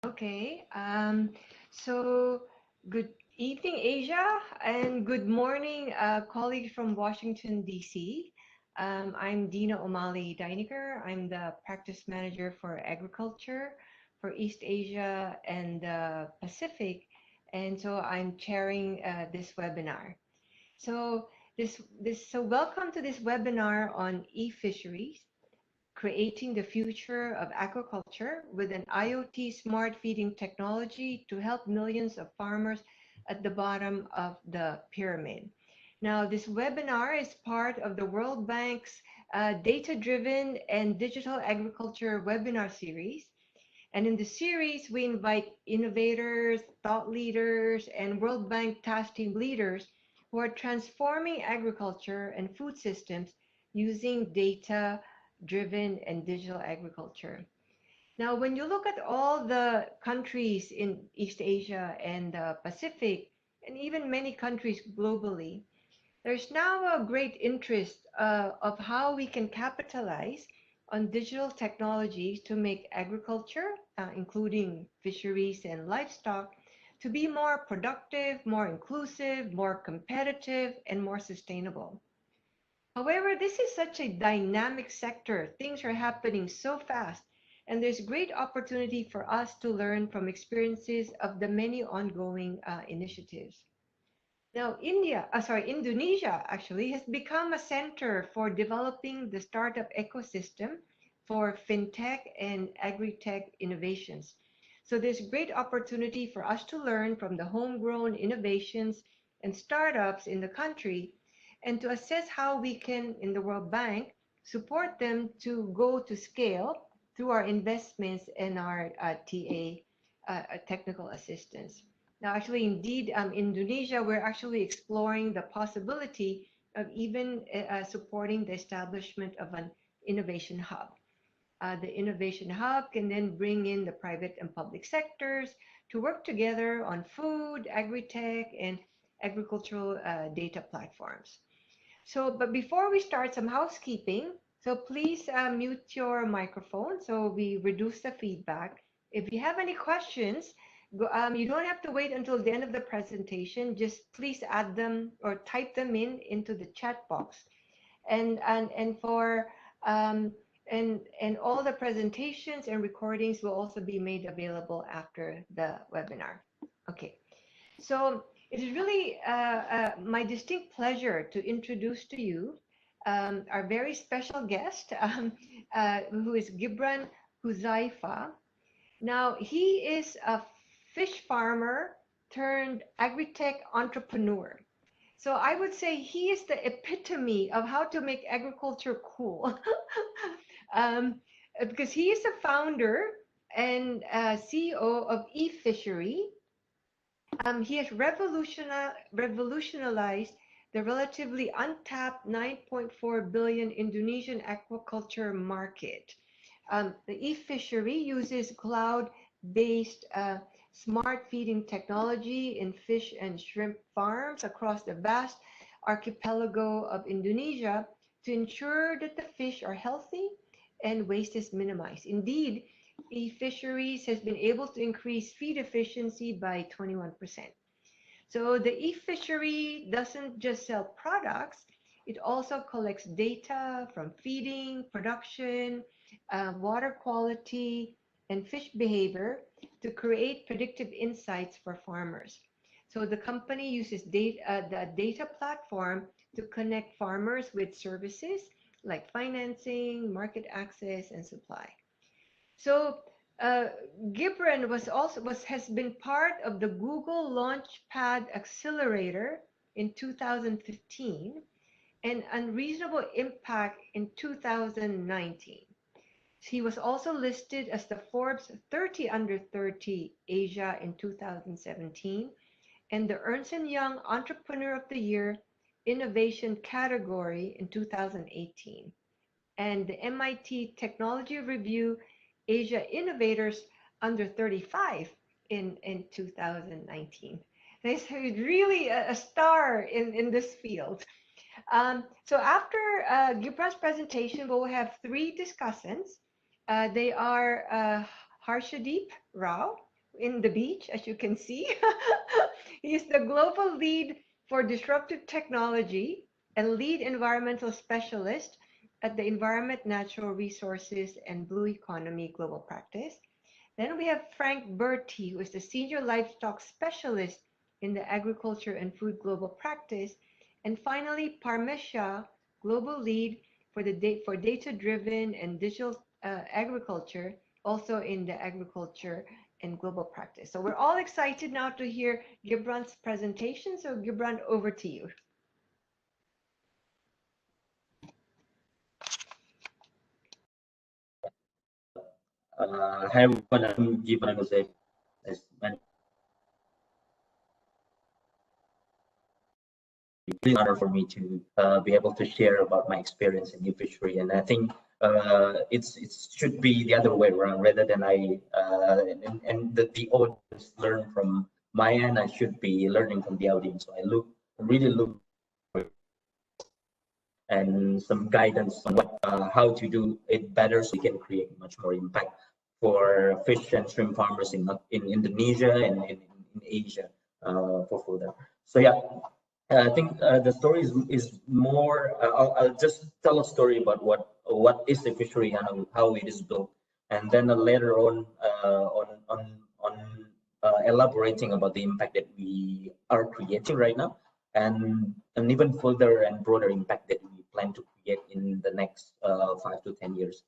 Okay. So good evening, Asia, and good morning, colleagues from Washington, D.C. I'm Dina O'Malley Deinecker. I'm the practice manager for agriculture for East Asia and the Pacific, and so I'm chairing this webinar. So so welcome to this webinar on e-fisheries, creating the future of aquaculture with an IoT smart feeding technology to help millions of farmers at the bottom of the pyramid. Now, this webinar is part of the World Bank's data-driven and digital agriculture webinar series. And in the series, we invite innovators, thought leaders, and World Bank task team leaders who are transforming agriculture and food systems using data driven and digital agriculture. Now, when you look at all the countries in East Asia and the Pacific, and even many countries globally, there's now a great interest of how we can capitalize on digital technologies to make agriculture, including fisheries and livestock, to be more productive, more inclusive, more competitive, and more sustainable. However, this is such a dynamic sector. Things are happening so fast, and there's great opportunity for us to learn from experiences of the many ongoing initiatives. Now, Indonesia actually has become a center for developing the startup ecosystem for fintech and agri-tech innovations. So there's great opportunity for us to learn from the homegrown innovations and startups in the country and to assess how we can, in the World Bank, support them to go to scale through our investments and our TA technical assistance. Now, actually, indeed, Indonesia, we're actually exploring the possibility of even supporting the establishment of an innovation hub. The innovation hub can then bring in the private and public sectors to work together on food, agri-tech, and agricultural data platforms. So, but before we start, some housekeeping. So please mute your microphone so we reduce the feedback. If you have any questions, you don't have to wait until the end of the presentation. Just please add them or type them in into the chat box. And for and all the presentations and recordings will also be made available after the webinar. Okay. So it is really my distinct pleasure to introduce to you our very special guest, who is Gibran Huzaifa. Now, he is a fish farmer turned agri-tech entrepreneur. So I would say he is the epitome of how to make agriculture cool. um, because he is the founder and CEO of eFishery. He has revolutionized the relatively untapped 9.4 billion Indonesian aquaculture market. The eFishery uses cloud-based smart feeding technology in fish and shrimp farms across the vast archipelago of Indonesia to ensure that the fish are healthy and waste is minimized. Indeed, eFisheries has been able to increase feed efficiency by 21%. So the eFishery doesn't just sell products, it also collects data from feeding, production, water quality, and fish behavior to create predictive insights for farmers. So the company uses the data platform to connect farmers with services like financing, market access, and supply. So uh, Gibran has been part of the Google Launchpad Accelerator in 2015 and Unreasonable Impact in 2019. He was also listed as the Forbes 30 Under 30 Asia in 2017 and the Ernst & Young Entrepreneur of the Year Innovation category in 2018 and the MIT Technology Review Asia Innovators Under 35 in 2019. He's really a star in this field. So after Gibran's presentation, we'll have three discussants. They are Harshadeep Rao, in the beach, as you can see. He's the global lead for disruptive technology and lead environmental specialist at the Environment, Natural Resources, and Blue Economy Global Practice. Then we have Frank Bertie, who is the senior livestock specialist in the Agriculture and Food Global Practice. And finally, Parmesha, global lead for for data-driven and digital agriculture, also in the Agriculture and Global Practice. So we're all excited now to hear Gibran's presentation. So Gibran, over to you. Hi everyone, I'm Gibran Jose. It's really an honor for me to be able to share about my experience in eFishery, and I think it should be the other way around rather than and the audience learn from my end. I should be learning from the audience. So I really look and some guidance on how to do it better so we can create much more impact for fish and shrimp farmers in Indonesia and in Asia for further. So yeah, I think the story is more. I'll just tell a story about what is the fishery and how it is built, and then later on elaborating about the impact that we are creating right now, and an even further and broader impact that we plan to create in the next 5 to 10 years.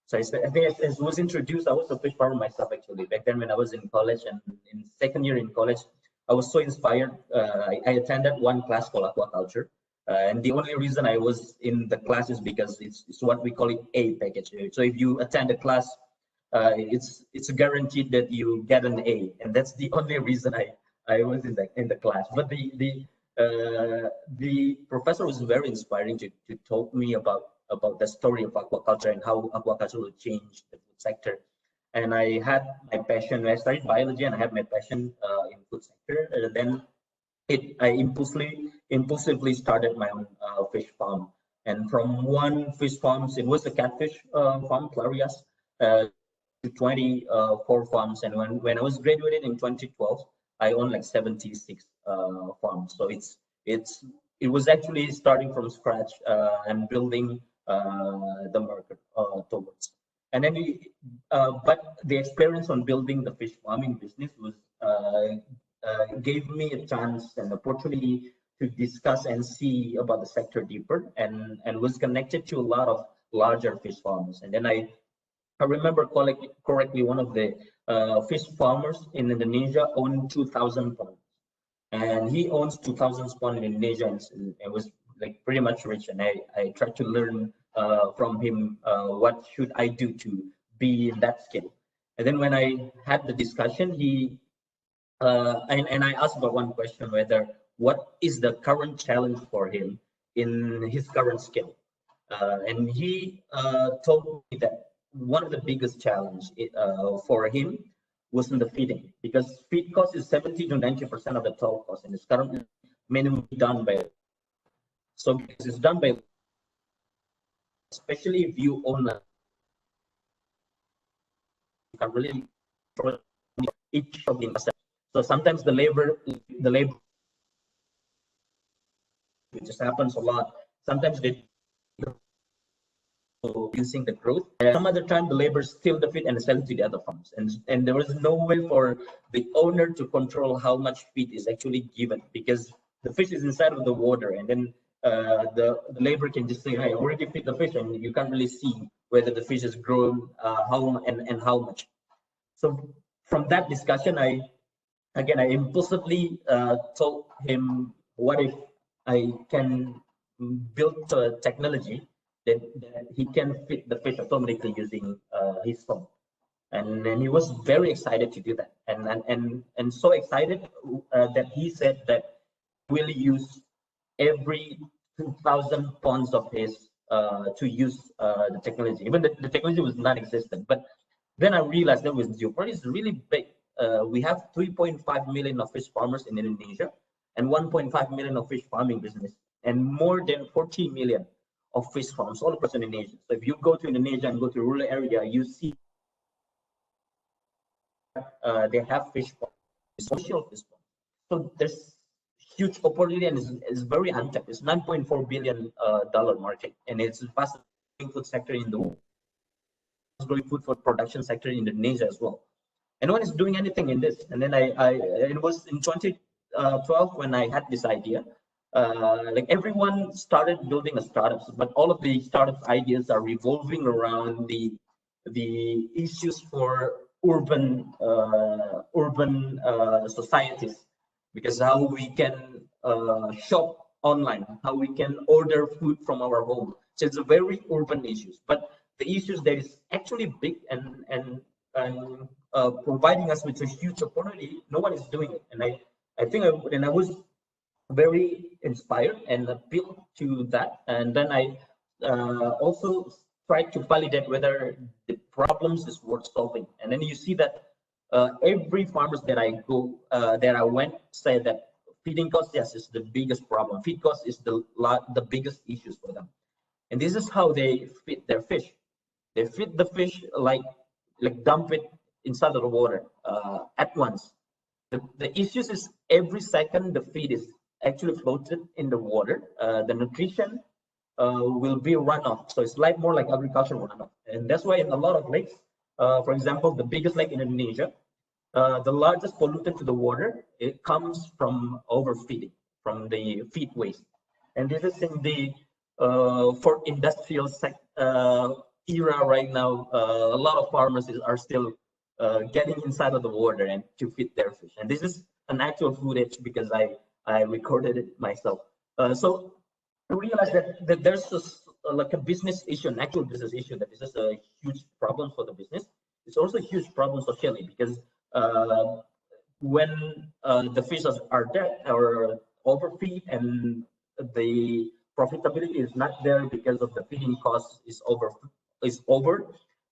So I think as was introduced, I was a fish farmer myself actually. Back then when I was in college and in second year in college, I was so inspired. I attended one class called aquaculture. And the only reason I was in the class is because it's what we call it A package. So if you attend a class, it's guaranteed that you get an A, and that's the only reason I was in the class. But the professor was very inspiring to talk me about the story of aquaculture and how aquaculture will change the food sector. And I had my passion. I studied biology and I had my passion in food sector. And then I impulsively started my own fish farm. And from one fish farm, it was a catfish farm, Clarias, to 24 farms. And when I was graduated in 2012, I owned like 76 farms. So it was actually starting from scratch and building the market towards. And then but the experience on building the fish farming business was gave me a chance and opportunity to discuss and see about the sector deeper, and was connected to a lot of larger fish farmers. And then I remember correctly, one of the fish farmers in Indonesia owned 2,000 ponds, and he owns 2,000 ponds in Indonesia, and it was like pretty much rich. And I tried to learn from him what should I do to be in that scale. And then when I had the discussion, and I asked about one question, whether what is the current challenge for him in his current scale. And he told me that one of the biggest challenge for him was in the feeding, because feed cost is 70 to 90% of the total cost, and it's currently mainly done by. So because it's done by, especially if you own a, you can really control each of the investment. So sometimes the labor, it just happens a lot. Sometimes they using the growth. Some other time the labor steal the feed and sell it to the other farms, and there was no way for the owner to control how much feed is actually given, because the fish is inside of the water, and then the labor can just say, "Hey, I already feed the fish," and you can't really see whether the fish has grown, how and how much. So from that discussion, I impulsively told him, what if I can build a technology that he can feed the fish automatically using his phone. And then he was very excited to do that, and so excited that he said that will use every 2,000 ponds of his to use the technology. Even the technology was non-existent, but then I realized that with Geoport is really big. We have 3.5 million of fish farmers in Indonesia, and 1.5 million of fish farming business, and more than 40 million of fish farms all across Indonesia. So if you go to Indonesia and go to rural area, you see they have fish pond, social fish pond. So there's huge opportunity and is very untapped. It's $9.4 billion dollar market, and it's the fastest growing food sector in the world. Growing food for production sector in Indonesia as well. And no one is doing anything in this. And then it was in 2012 when I had this idea. Like everyone started building a startups, but all of the startups ideas are revolving around the issues for urban societies, because how we can shop online, how we can order food from our home. So it's a very urban issues, but the issues that is actually big and providing us with a huge opportunity, no one is doing it. And I think when I was very inspired and appealed to that, and then I also tried to validate whether the problems is worth solving. And then you see that every farmers that I go that I went say that feeding cost, yes, is the biggest problem. Feed cost is the biggest issues for them. And this is how they feed their fish. They feed the fish like dump it inside of the water at once. The issues is every second the feed is actually floated in the water. The nutrition will be runoff. So it's like more like agricultural runoff. And that's why in a lot of lakes, for example, the biggest lake in Indonesia, the largest pollutant to the water, it comes from overfeeding, from the feed waste. And this is in the for industrial era right now. A lot of farmers are still getting inside of the water and to feed their fish. And this is an actual footage because I recorded it myself. So I realized that there's like a business issue, an actual business issue, that this is a huge problem for the business. It's also a huge problem socially because when the fish are dead or overfeed and the profitability is not there because of the feeding cost is over,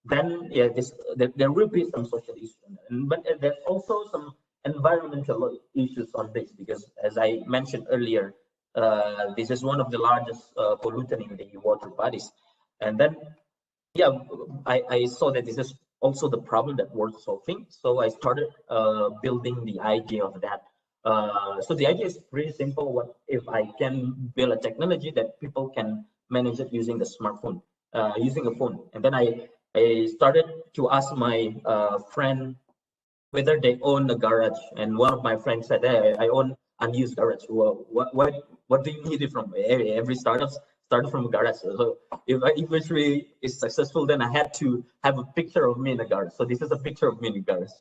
then yeah, there will be some social issues. But there's also some environmental issues on this because, as I mentioned earlier, this is one of the largest pollutant in the water bodies. And then, yeah, I saw that this is also the problem that we're solving. So I started building the idea of that. So the idea is pretty simple. What if I can build a technology that people can manage it using the smartphone, using a phone? And then I started to ask my friend whether they own a garage, and one of my friends said, "Hey, I own unused garage." Well, what do you need it from? Every startup started from a garage. So if eFishery is successful, then I had to have a picture of me in a garage. So this is a picture of me in a garage,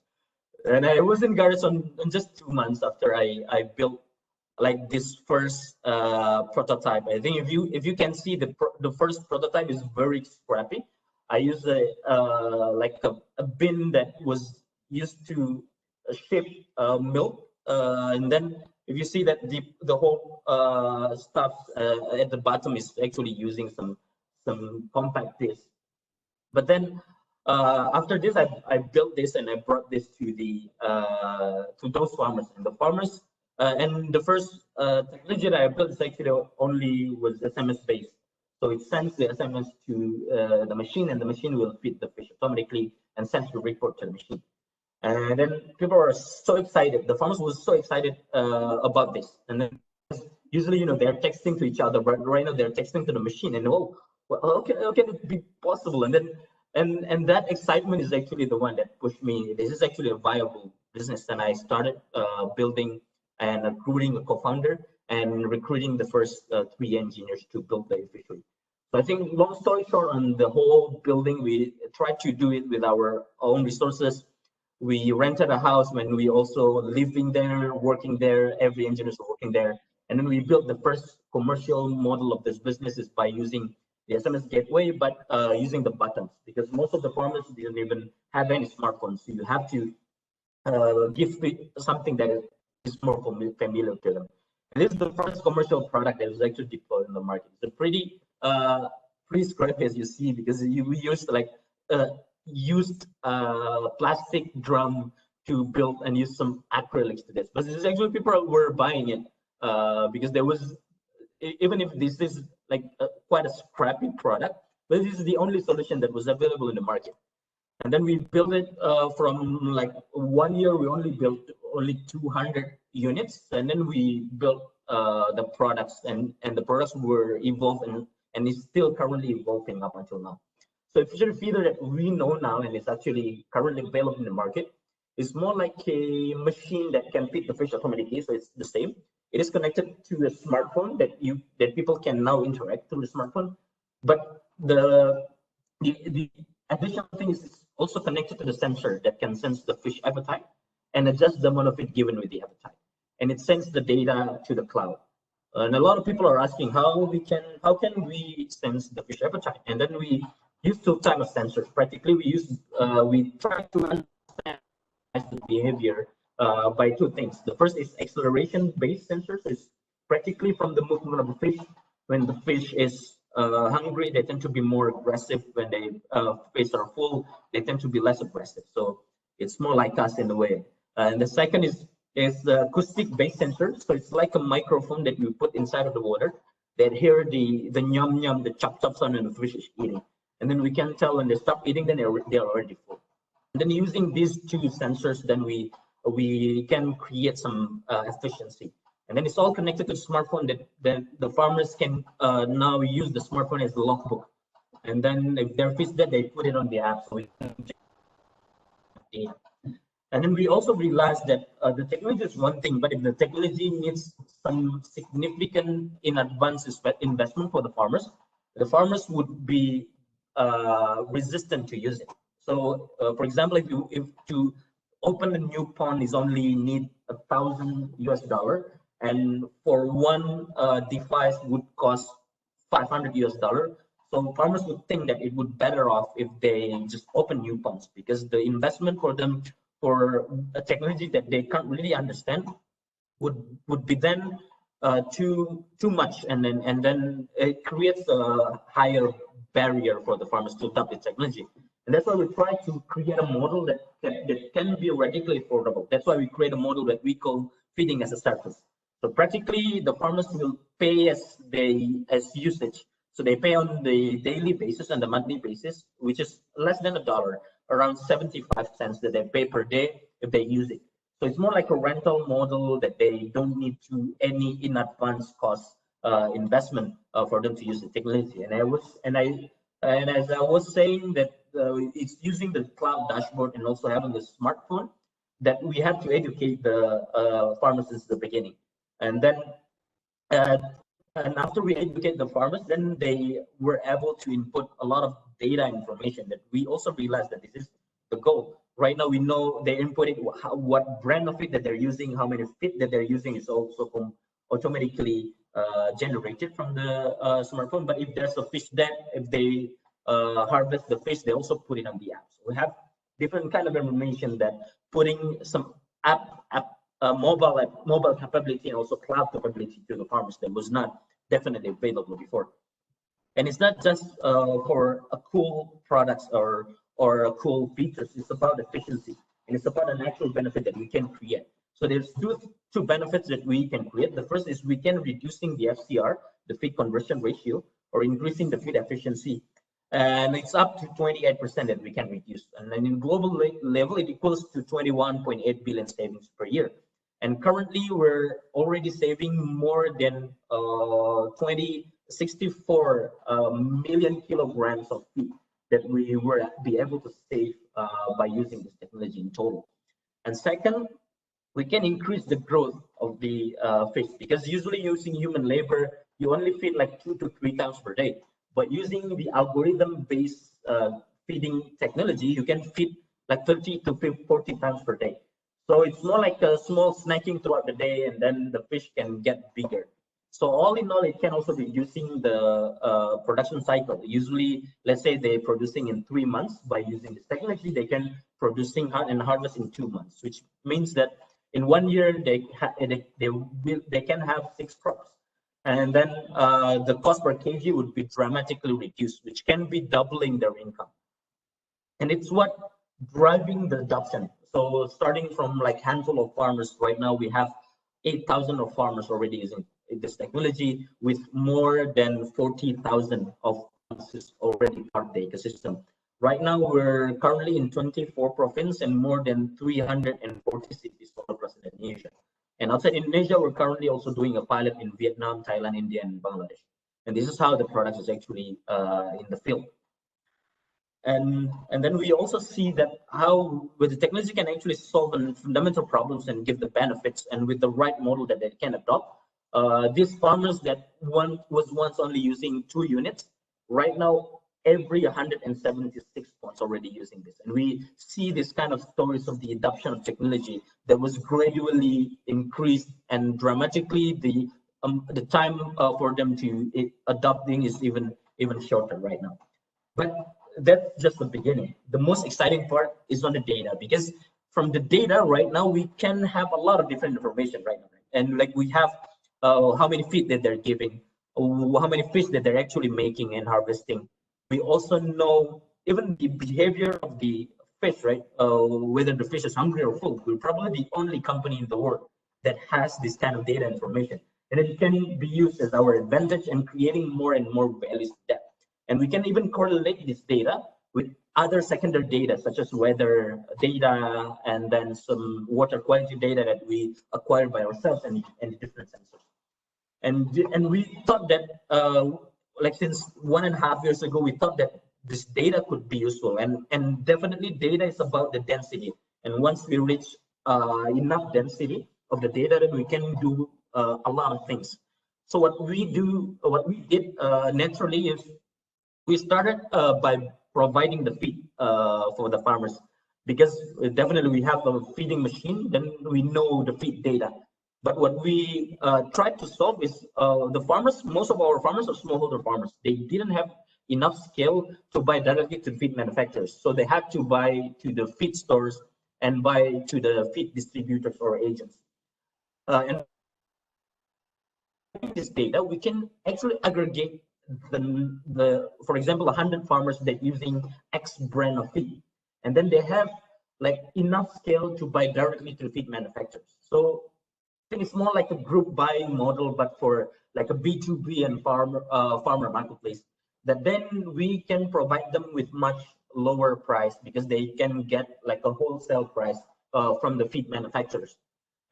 and I was in garage on just 2 months after I built like this first prototype. I think if you can see the first prototype is very scrappy. I used like a bin that was used to ship milk, and then if you see that the whole stuff at the bottom is actually using some compact disc. But then after this, I built this and I brought this to the to those farmers, and the farmers and the first technology that I built is actually only was SMS based. So it sends the SMS to the machine, and the machine will feed the fish automatically and sends the report to the machine. And then people were so excited. The farmers were so excited about this. And then usually, they're texting to each other, but right now they're texting to the machine. And how can it be possible? And then and that excitement is actually the one that pushed me. This is actually a viable business, and I started building and recruiting a co-founder and recruiting the first 3 engineers to build the eFishery. So I think, long story short, on the whole building, we tried to do it with our own resources. We rented a house when we also living there, working there. Every engineer is working there, and then we built the first commercial model of this business is by using the SMS gateway, but using the buttons, because most of the farmers didn't even have any smartphones. So you have to give something that is more familiar to them. And this is the first commercial product that was actually deployed in the market. It's a pretty scrappy, as you see, because we used like used plastic drum to build and use some acrylics to this. But this is actually people were buying it because there was, even if this is like quite a scrappy product, but this is the only solution that was available in the market. And then we built it from like 1 year, we only built only 200 units. And then we built the products, and the products were evolved and is still currently evolving up until now. So eFisheryFeeder that we know now and is actually currently available in the market is more like a machine that can feed the fish automatically. So it's the same. It is connected to a smartphone that people can now interact through the smartphone. But the additional thing is it's also connected to the sensor that can sense the fish appetite and adjust the amount of feed given with the appetite. And it sends the data to the cloud. And a lot of people are asking how can we sense the fish appetite? And then we use two types of sensors. Practically, we try to understand the behavior by two things. The first is acceleration-based sensors. It's practically from the movement of the fish. When the fish is hungry, they tend to be more aggressive. When they fish are full, they tend to be less aggressive. So it's more like us in a way. And the second is the acoustic-based sensor. So it's like a microphone that you put inside of the water that hear the yum yum, the chop chop sound when the fish is eating. And then we can tell when they stop eating, then they're already full. And then using these two sensors, then we can create some efficiency. And then it's all connected to the smartphone that the farmers can now use the smartphone as the logbook. And then if they're fish dead, they put it on the app. So we can data. And then we also realized that the technology is one thing, but if the technology needs some significant in advance investment for the farmers would be resistant to use it. So, for example, if to open a new pond is only need $1,000 US, and for one device would cost $500 US. So farmers would think that it would better off if they just open new ponds, because the investment for them for a technology that they can't really understand would be then too much, and then it creates a higher barrier for the farmers to adopt the technology. And that's why we try to create a model that can be radically affordable. That's why we create a model that we call feeding as a service. So practically, the farmers will pay as usage. So they pay on the daily basis and the monthly basis, which is less than $1, around 75 cents that they pay per day if they use it. So it's more like a rental model that they don't need to any in advance cost investment for them to use the technology. And as I was saying that it's using the cloud dashboard and also having the smartphone that we have to educate the farmers since the beginning. And then and after we educate the farmers, then they were able to input a lot of data information that we also realized that this is the goal. Right now, we know they're inputting what brand of feed that they're using, how many feed that they're using is also automatically generated from the smartphone. But if there's a fish dead, if they harvest the fish, they also put it on the app. So we have different kind of information that putting some mobile capability and also cloud capability to the farmers that was not definitely available before. And it's not just for a cool products or cool features. It's about efficiency, and it's about an actual benefit that we can create. So there's two benefits that we can create. The first is we can reducing the FCR, the feed conversion ratio, or increasing the feed efficiency. And it's up to 28% that we can reduce. And then in global level, it equals to 21.8 billion savings per year. And currently, we're already saving more than 64 million kilograms of feed that we will be able to save by using this technology in total. And second, we can increase the growth of the fish, because usually using human labor, you only feed like 2 to 3 times per day. But using the algorithm-based feeding technology, you can feed like 30 to 40 times per day. So it's more like a small snacking throughout the day, and then the fish can get bigger. So all in all, it can also be using the production cycle. Usually, let's say they're producing in 3 months. By using this technology, they can producing and harvest in 2 months, which means that in 1 year they can have 6 crops. And then the cost per kg would be dramatically reduced, which can be doubling their income. And it's what driving the adoption. So starting from like handful of farmers, right now we have 8,000 of farmers already using this technology, with more than 40,000 of farmers already part of the ecosystem. Right now, we're currently in 24 provinces and more than 340 cities all across Indonesia. And outside Indonesia, we're currently also doing a pilot in Vietnam, Thailand, India, and Bangladesh. And this is how the product is actually in the field. And then we also see that how with the technology can actually solve fundamental problems and give the benefits, and with the right model that they can adopt. These farmers that was once only using 2 units, right now every 176 points already using this. And we see this kind of stories of the adoption of technology that was gradually increased, and dramatically the time for them to adopting is even shorter right now. But that's just the beginning. The most exciting part is on the data, because from the data right now, we can have a lot of different information right now. And like we have how many feed that they're giving, how many fish that they're actually making and harvesting. We also know even the behavior of the fish, right? Whether the fish is hungry or full. We're probably the only company in the world that has this kind of data information. And it can be used as our advantage and creating more and more values to that. And we can even correlate this data with other secondary data, such as weather data, and then some water quality data that we acquire by ourselves, and different sensors. And we thought that, like since 1.5 years ago, we thought that this data could be useful. And definitely data is about the density. And once we reach enough density of the data, then we can do a lot of things. So what we did naturally is, we started by providing the feed for the farmers, because definitely we have a feeding machine, then we know the feed data. But what we tried to solve is the farmers, most of our farmers are smallholder farmers. They didn't have enough scale to buy directly to feed manufacturers. So they had to buy to the feed stores and buy to the feed distributors or agents. And this data, we can actually aggregate for example, 100 farmers that using X brand of feed, and then they have like enough scale to buy directly to feed manufacturers. So I think it's more like a group buying model, but for like a B2B and farmer marketplace, that then we can provide them with much lower price, because they can get like a wholesale price from the feed manufacturers.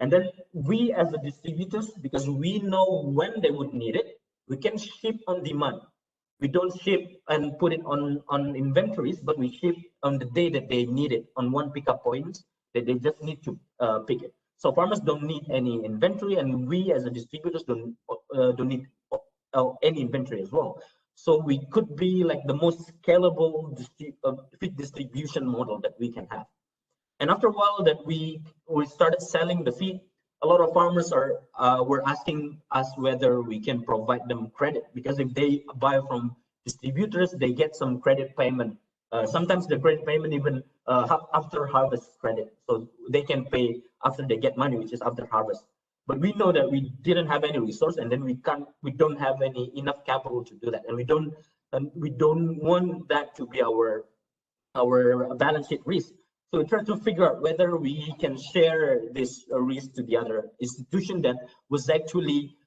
And then we as the distributors, because we know when they would need it, we can ship on demand. We don't ship and put it on inventories, but we ship on the day that they need it, on one pickup point that they just need to pick it. So farmers don't need any inventory, and we as a distributors don't need any inventory as well. So we could be like the most scalable feed distribution model that we can have. And after a while that we started selling the feed, a lot of farmers were asking us whether we can provide them credit, because if they buy from distributors, they get some credit payment. Sometimes the credit payment even after harvest credit, so they can pay after they get money, which is after harvest. But we know that we didn't have any resource, and then we don't have enough capital to do that, and we don't want that to be our balance sheet risk. So we try to figure out whether we can share this risk to the other institution that was actually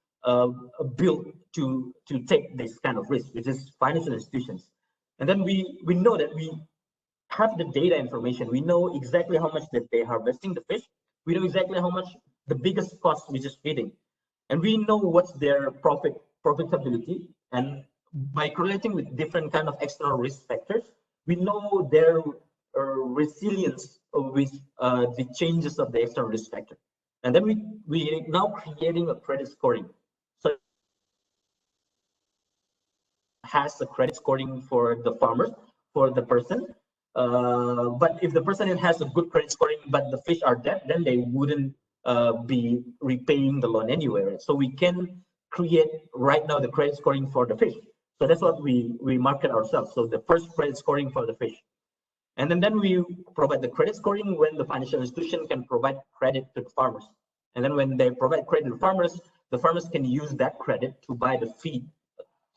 built to take this kind of risk, which is financial institutions. And then we know that we have the data information. We know exactly how much that they're harvesting the fish. We know exactly how much the biggest cost, which is feeding. And we know what's their profitability. And by correlating with different kind of external risk factors, we know their resilience with the changes of the external risk factor. And then we now creating a credit scoring. So has a credit scoring for the farmers, for the person. But if the person has a good credit scoring, but the fish are dead, then they wouldn't be repaying the loan anyway. Right? So we can create right now the credit scoring for the fish. So that's what we market ourselves. So the first credit scoring for the fish. And then we provide the credit scoring when the financial institution can provide credit to the farmers. And then when they provide credit to farmers, the farmers can use that credit to buy the feed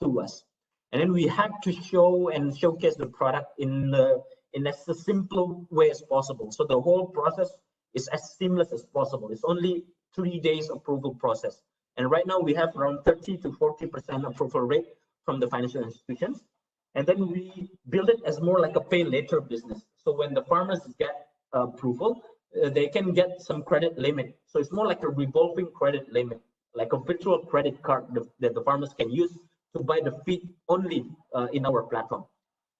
to us. And then we have to show and showcase the product in as a simple way as possible. So the whole process is as seamless as possible. It's only 3 days approval process. And right now we have around 30 to 40% approval rate from the financial institutions. And then we build it as more like a pay later business. So when the farmers get approval, they can get some credit limit. So it's more like a revolving credit limit, like a virtual credit card that the farmers can use to buy the feed only in our platform.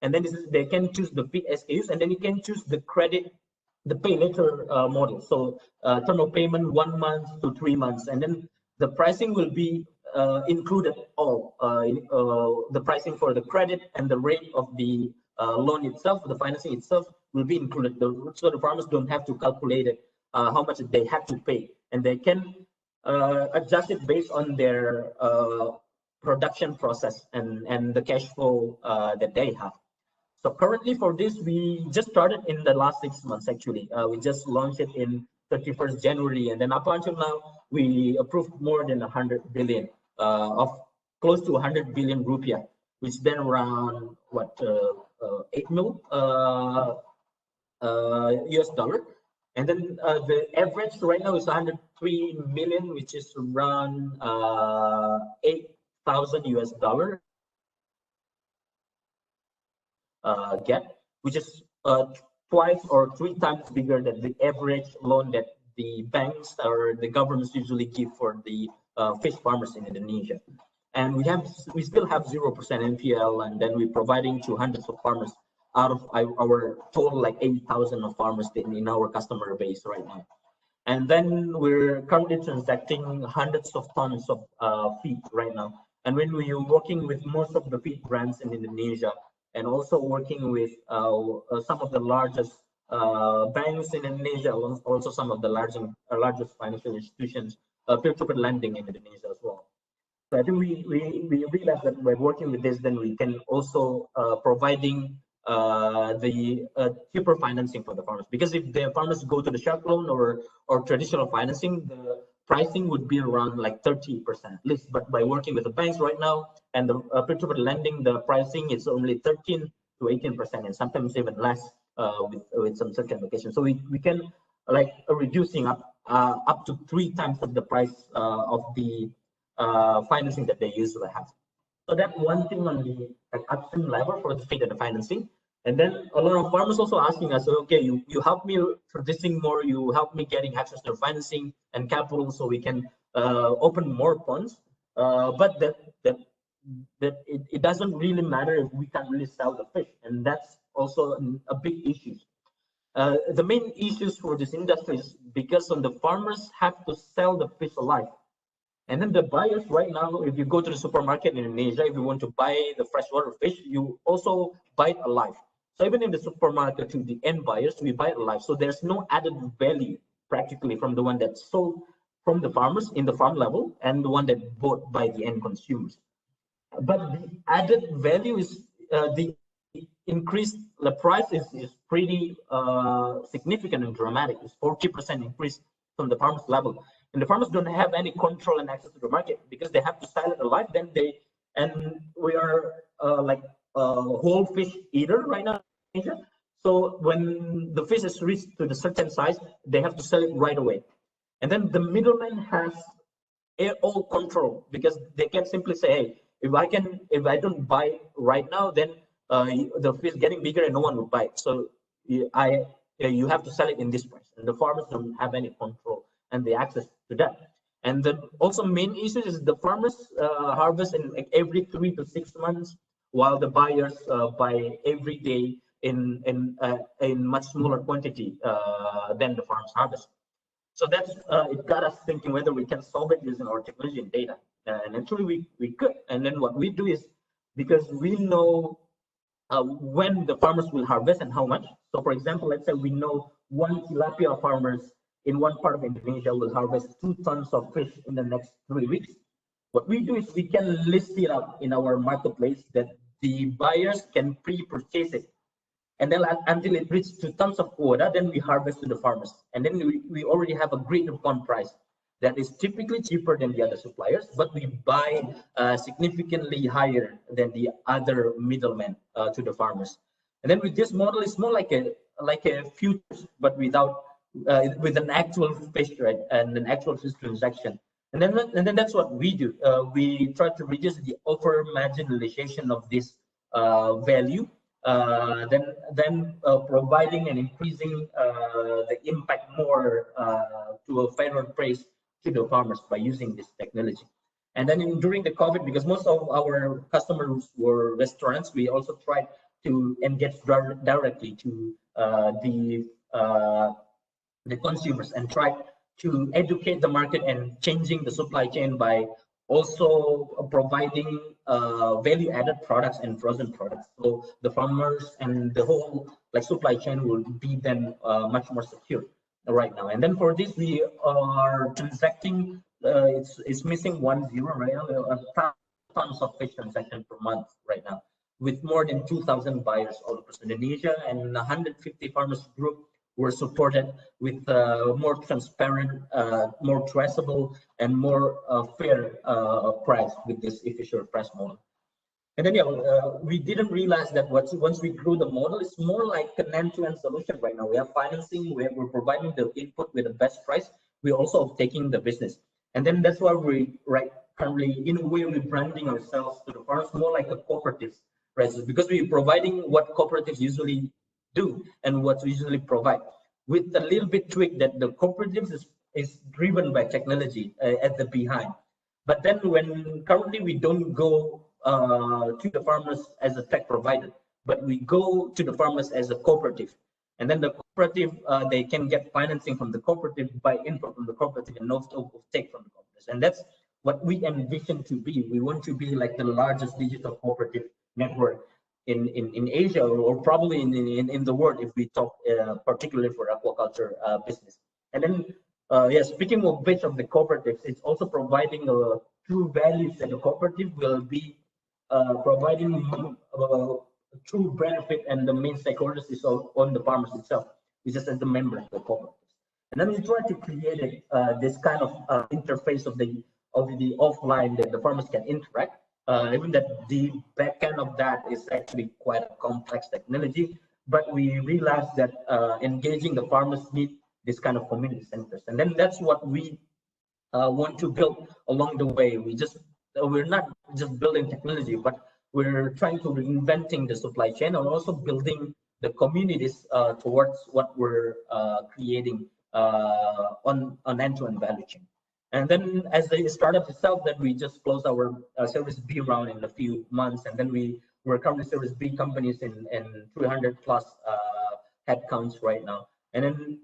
And then they can choose the feed SKUs, and then you can choose the credit, the pay later model. So term of payment 1 month to 3 months, and then the pricing will be included all the pricing for the credit and the rate of the loan itself, the financing itself will be included. So the farmers don't have to calculate it how much they have to pay, and they can adjust it based on their production process and the cash flow that they have. So currently for this, we just started in the last 6 months, actually. We just launched it in 31st January. And then up until now, we approved more than 100 billion of close to 100 billion rupiah, which then around what, 8 mil US dollar. And then the average right now is 103 million, which is around 8,000 US dollar. Get, which is twice or 3 times bigger than the average loan that the banks or the governments usually give for the fish farmers in Indonesia. And we still have 0% NPL, and then we're providing to hundreds of farmers out of our total like 8,000 of farmers in our customer base right now. And then we're currently transacting hundreds of tons of feed right now. And when we're working with most of the feed brands in Indonesia, and also working with some of the largest banks in Indonesia, also some of the largest financial institutions, peer-to-peer lending in Indonesia as well. So I think we realized that by working with this, then we can also providing the cheaper financing for the farmers. Because if the farmers go to the shark loan or traditional financing, the pricing would be around like 30% at least. But by working with the banks right now and the peer-to-peer lending, the pricing is only 13 to 18%, and sometimes even less with some certain locations. So we can like reducing up to 3 times of the price of the financing that they usually have. So that's one thing on the upstream level for the feed and the financing. And then a lot of farmers also asking us, okay, you help me producing more, you help me getting access to financing and capital so we can open more ponds. But it doesn't really matter if we can't really sell the fish. And that's also a big issue. The main issues for this industry is because the farmers have to sell the fish alive. And then the buyers right now, if you go to the supermarket in Indonesia, if you want to buy the freshwater fish, you also buy it alive. So even in the supermarket to the end buyers, we buy it alive. So there's no added value practically from the one that's sold from the farmers in the farm level and the one that bought by the end consumers. But the added value is the increase, the price is pretty significant and dramatic. It's 40% increase from the farmers level. And the farmers don't have any control and access to the market because they have to sell it alive. Then we are like whole fish eater right now. So when the fish is reached to the certain size, they have to sell it right away. And then the middleman has all control because they can simply say, hey, if I don't buy right now, then the fish getting bigger and no one will buy it. So you have to sell it in this price. And the farmers don't have any control and the access to that. And the also main issue is the farmers harvest in like every 3 to 6 months, while the buyers buy every day in much smaller quantity than the farms harvest. So that's it got us thinking whether we can solve it using our technology and data. And actually we could. And then what we do is, because we know when the farmers will harvest and how much. So for example, let's say we know one tilapia farmers in one part of Indonesia will harvest 2 tons of fish in the next 3 weeks. What we do is we can list it up in our marketplace that the buyers can pre-purchase it. And then until it reaches 2 tons of quota, then we harvest to the farmers. And then we already have agreed upon price that is typically cheaper than the other suppliers, but we buy significantly higher than the other middlemen to the farmers. And then with this model, it's more like a futures, but without with an actual fish, right, and an actual fish transaction. And then that's what we do. We try to reduce the over marginalization of this value, then providing and increasing the impact more to a fairer price to the farmers by using this technology. And then during the COVID, because most of our customers were restaurants, we also tried to engage directly to the consumers and try to educate the market and changing the supply chain by also providing value-added products and frozen products. So the farmers and the whole supply chain will be then much more secure right now. And then for this, we are transacting. It's missing 10 right now. Tons of fish transaction per month right now, with more than 2,000 buyers all across Indonesia, and 150 farmers group were supported with more transparent, more traceable, and more fair price with this eFishery price model. And then we didn't realize that once we grew the model, it's more like an end-to-end solution right now. We have financing, we're providing the input with the best price. We're also taking the business. And then that's why we currently, in a way, we're branding ourselves to the farmers more like a cooperative, right? So because we're providing what cooperatives usually do and what we usually provide, with a little bit tweak that the cooperatives is driven by technology at the behind. But then when currently we don't go to the farmers as a tech provider, but we go to the farmers as a cooperative. And then the cooperative, they can get financing from the cooperative, buy input from the cooperative, and also take from the cooperatives. And that's what we envision to be. We want to be like the largest digital cooperative network in Asia, or probably in the world, if we talk particularly for aquaculture business. And then, speaking of which of the cooperatives, it's also providing true values that the cooperative will be providing true benefit, and the main stakeholders is on the farmers itself, which is as the member of the cooperatives. And then we try to create this kind of interface of the offline that the farmers can interact. Even that the back end of that is actually quite a complex technology, but we realized that engaging the farmers need this kind of community centers, and then that's what we want to build along the way. We're not just building technology, but we're trying to reinventing the supply chain and also building the communities towards what we're creating on end-to-end value chain. And then as the startup itself, that we just closed our Series B round in a few months, and then we're currently Series B companies in 300 plus headcounts right now. And then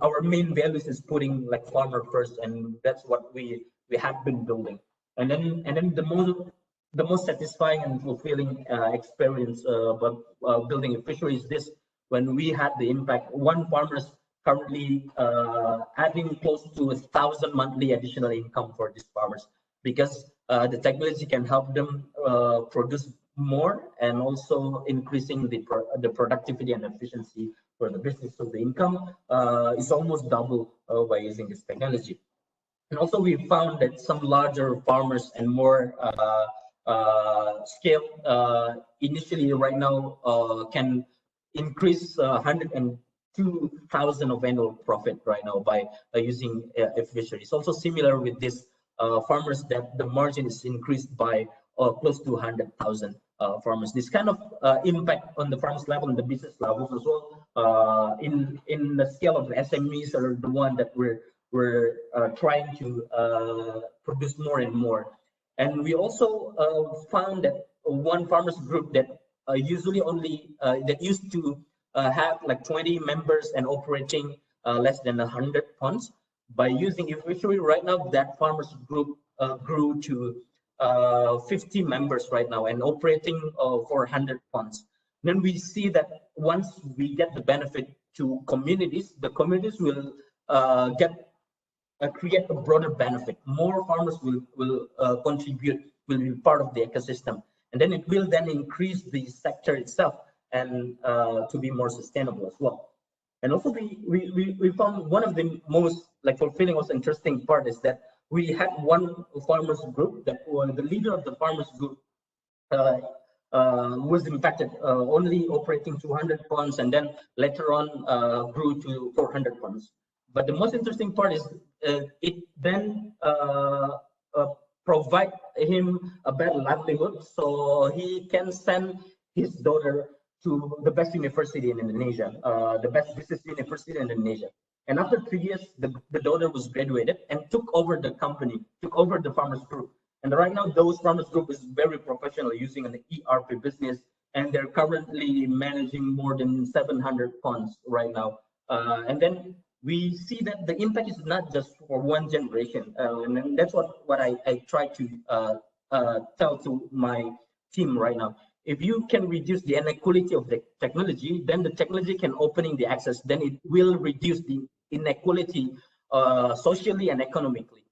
our main values is putting farmer first, and that's what we have been building. And then the most satisfying and fulfilling experience about building a fishery is this: when we had the impact. One farmers currently adding close to 1,000 monthly additional income for these farmers, because the technology can help them produce more, and also increasing the productivity and efficiency for the business. So the income is almost double by using this technology. And also we found that some larger farmers and more scale initially right now can increase 102,000 of annual profit right now by using eFishery. It's also similar with this farmers that the margin is increased by close to 100,000 farmers. This kind of impact on the farmers level and the business levels as well. In the scale of the SMEs are the one that we're trying to produce more and more. And we also found that one farmers group that usually only that used to have 20 members and operating less than 100 ponds. By using eFishery right now, that farmers group grew to 50 members right now and operating 400 ponds. Then we see that once we get the benefit to communities, the communities will create a broader benefit. More farmers will contribute, will be part of the ecosystem, and then it will then increase the sector itself and to be more sustainable as well. And also we found one of the most fulfilling, most interesting part is that we had one farmers group that the leader of the farmers group was impacted, only operating 200 ponds, and then later on grew to 400 ponds. But the most interesting part is it then provide him a better livelihood, so he can send his daughter to the best university in Indonesia, the best business university in Indonesia. And after 3 years, the daughter was graduated and took over the company, took over the farmers group. And right now, those farmers group is very professional, using an ERP business, and they're currently managing more than 700 ponds right now. And then we see that the impact is not just for one generation, and then that's what I try to tell to my team right now. If you can reduce the inequality of the technology, then the technology can opening the access, then it will reduce the inequality socially and economically.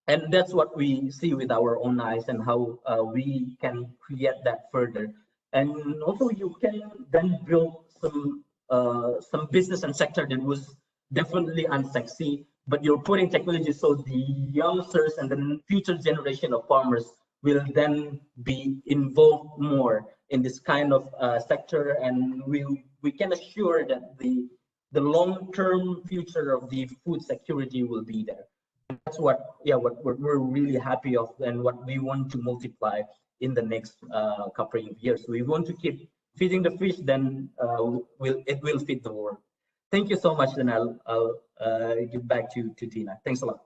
And that's what we see with our own eyes, and how we can create that further. And also you can then build some business and sector that was definitely unsexy, but you're putting technology so the youngsters and the future generation of farmers will then be involved more in this kind of sector, and we can assure that the long-term future of the food security will be there. That's what we're really happy of, and what we want to multiply in the next couple of years. We want to keep feeding the fish, then it will feed the world. Thank you so much, and I'll give back to Tina. Thanks a lot.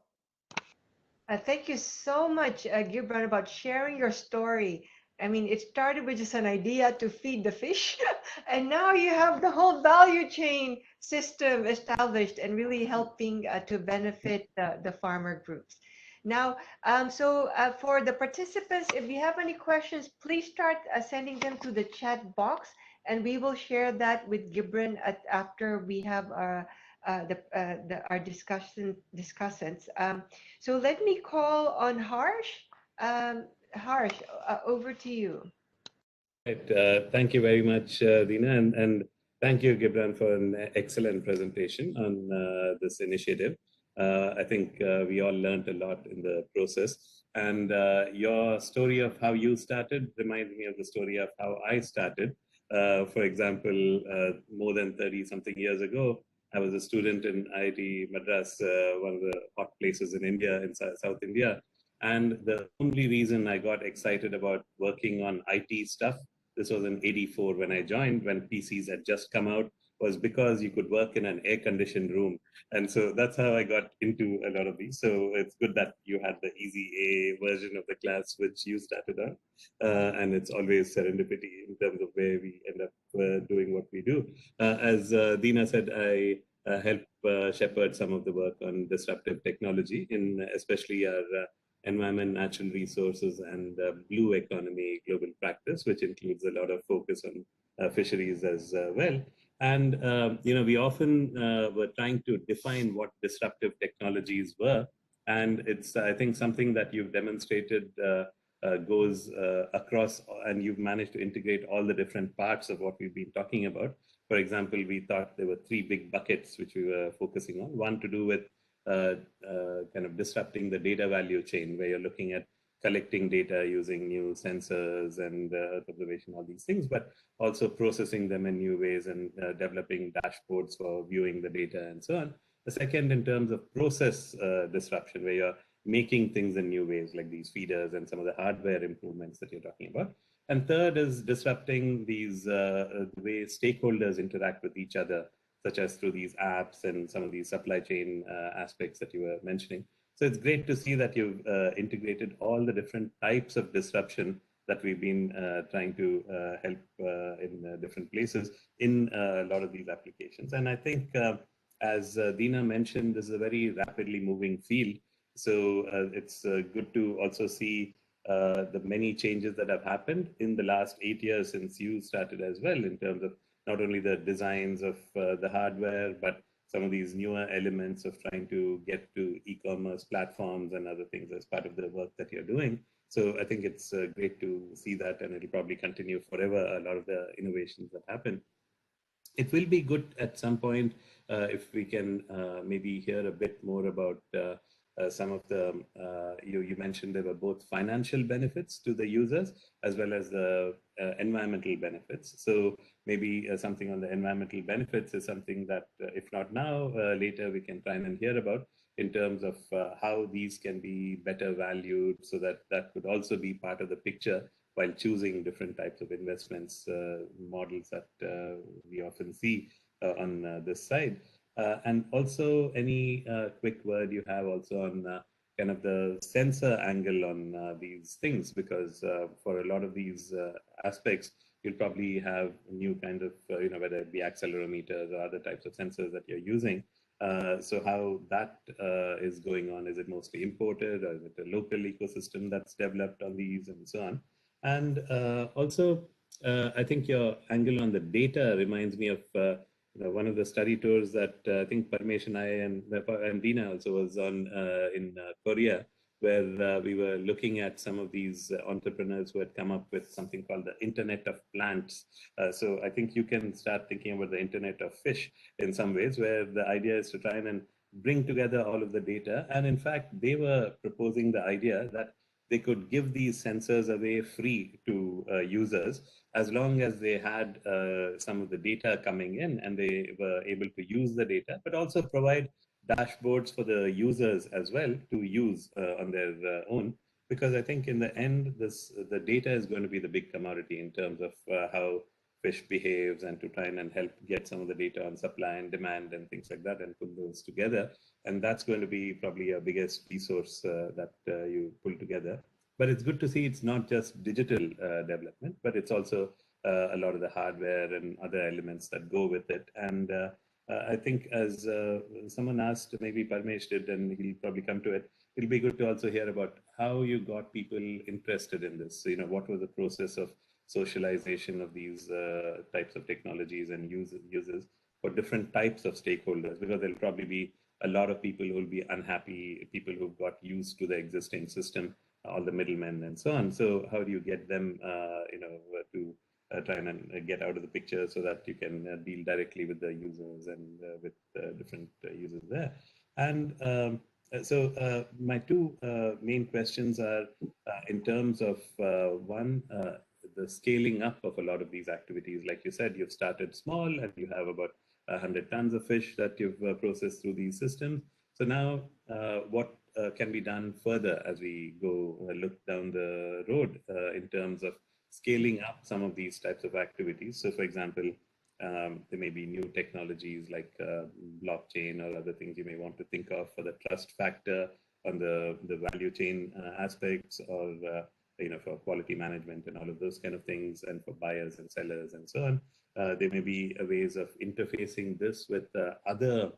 Thank you so much, Gibran, about sharing your story. I mean, it started with just an idea to feed the fish, and now you have the whole value chain system established and really helping to benefit the farmer groups. Now, for the participants, if you have any questions, please start sending them to the chat box, and we will share that with Gibran after we have our discussants. So let me call on Harsh. Harsh, over to you. Right. Thank you very much, Dina, and thank you, Gibran, for an excellent presentation on this initiative. I think we all learned a lot in the process, and your story of how you started reminds me of the story of how I started. For example, more than 30-something years ago, I was a student in IIT Madras, one of the hot places in India, in South India. And the only reason I got excited about working on IT stuff, this was in '84 when I joined, when PCs had just come out, was because you could work in an air-conditioned room. And so that's how I got into a lot of these. So it's good that you had the easy A version of the class, which you started on. And it's always serendipity in terms of where we end up doing what we do. As Dina said, I help shepherd some of the work on disruptive technology, in especially our environment, natural resources, and blue economy global practice, which includes a lot of focus on fisheries as well. And we often were trying to define what disruptive technologies were, and it's I think something that you've demonstrated goes across, and you've managed to integrate all the different parts of what we've been talking about. For example, we thought there were 3 big buckets which we were focusing on. One to do with kind of disrupting the data value chain, where you're looking at collecting data using new sensors and Earth observation, all these things, but also processing them in new ways and developing dashboards for viewing the data and so on. The second, in terms of process disruption, where you're making things in new ways, like these feeders and some of the hardware improvements that you're talking about. And third is disrupting these way stakeholders interact with each other, such as through these apps and some of these supply chain aspects that you were mentioning. So it's great to see that you've integrated all the different types of disruption that we've been trying to help in different places in a lot of these applications. And I think, as Dina mentioned, this is a very rapidly moving field. So it's good to also see the many changes that have happened in the last 8 years since you started as well, in terms of not only the designs of the hardware, but some of these newer elements of trying to get to e-commerce platforms and other things as part of the work that you're doing. So I think it's great to see that, and it'll probably continue forever, a lot of the innovations that happen. It will be good at some point if we can maybe hear a bit more about some of the, you mentioned there were both financial benefits to the users as well as the environmental benefits. So maybe something on the environmental benefits is something that, if not now, later we can try and hear about, in terms of how these can be better valued, so that that could also be part of the picture while choosing different types of investments models that we often see on this side. And also any quick word you have also on kind of the sensor angle on these things, because for a lot of these aspects, you'll probably have new kind of, whether it be accelerometers or other types of sensors that you're using. So how that is going on? Is it mostly imported, or is it a local ecosystem that's developed on these, and so on? And also, I think your angle on the data reminds me of one of the study tours that I think Parmesh and I and Dina also was on in Korea, where we were looking at some of these entrepreneurs who had come up with something called the Internet of Plants. So I think you can start thinking about the Internet of Fish in some ways, where the idea is to try and bring together all of the data. And in fact, they were proposing the idea that they could give these sensors away free to users, as long as they had some of the data coming in and they were able to use the data, but also provide dashboards for the users as well to use on their own. Because I think in the end, the data is going to be the big commodity in terms of how fish behaves, and to try and help get some of the data on supply and demand and things like that, and put those together. And that's going to be probably your biggest resource that you pull together. But it's good to see it's not just digital development, but it's also a lot of the hardware and other elements that go with it. And I think as someone asked, maybe Parmesh did, and he'll probably come to it, it'll be good to also hear about how you got people interested in this. What was the process of socialization of these types of technologies and users for different types of stakeholders? Because there'll probably be a lot of people who will be unhappy, people who've got used to the existing system, all the middlemen and so on. So how do you get them, to try and get out of the picture so that you can deal directly with the users and with different users there? And so my two main questions are in terms of one, the scaling up of a lot of these activities. Like you said, you've started small and you have about 100 tons of fish that you've processed through these systems. So now what can be done further as we go look down the road in terms of scaling up some of these types of activities? So for example, there may be new technologies like blockchain or other things you may want to think of for the trust factor on the value chain aspects, or for quality management and all of those kind of things, and for buyers and sellers and so on. There may be ways of interfacing this with other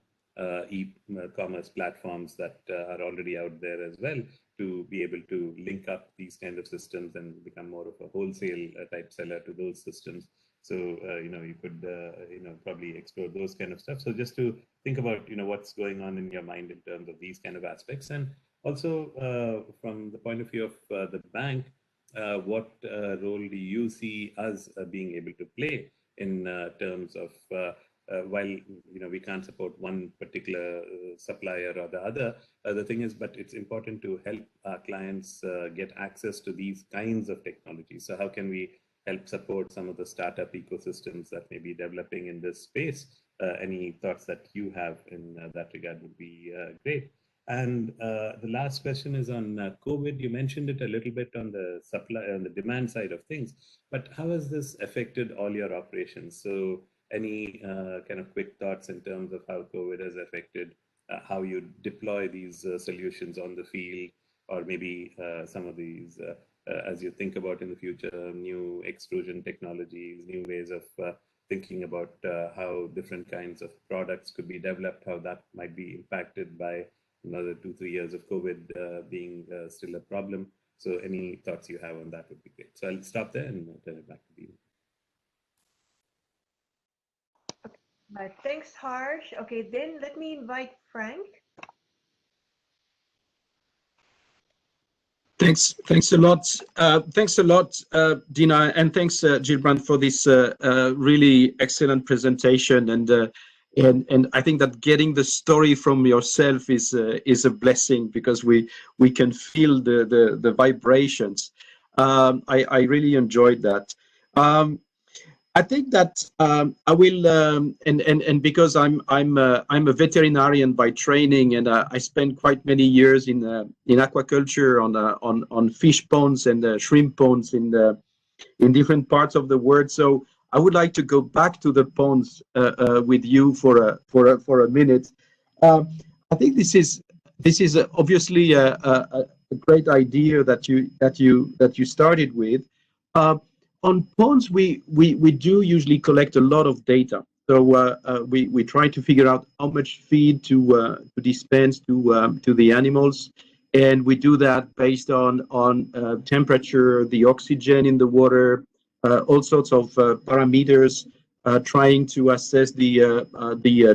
e-commerce platforms that are already out there as well, to be able to link up these kind of systems and become more of a wholesale type seller to those systems. So you could probably explore those kind of stuff. So just to think about what's going on in your mind in terms of these kind of aspects, and also from the point of view of the bank, what role do you see us being able to play in terms of while we can't support one particular supplier or the other, the thing is, but it's important to help our clients get access to these kinds of technologies. So how can we help support some of the startup ecosystems that may be developing in this space? Any thoughts that you have in that regard would be great. And the last question is on COVID. You mentioned it a little bit on the supply and the demand side of things, but how has this affected all your operations? So any kind of quick thoughts in terms of how COVID has affected how you deploy these solutions on the field, or maybe some of these, as you think about in the future, new extrusion technologies, new ways of thinking about how different kinds of products could be developed, how that might be impacted by another 2-3 years of COVID being still a problem. So any thoughts you have on that would be great. So I'll stop there and turn it back to you. Thanks, Harsh. Okay, then let me invite Frank. Thanks a lot. Thanks a lot, Dina, and thanks, Gilbrand, for this really excellent presentation. And I think that getting the story from yourself is a blessing, because we can feel the vibrations. I really enjoyed that. I think that I will, and because I'm a veterinarian by training, and I spent quite many years in aquaculture on fish ponds and shrimp ponds in different parts of the world. So I would like to go back to the ponds with you for a minute. I think this is obviously a great idea that you started with. On ponds, we do usually collect a lot of data. So we try to figure out how much feed to dispense to the animals, and we do that based on temperature, the oxygen in the water, all sorts of parameters, trying to assess the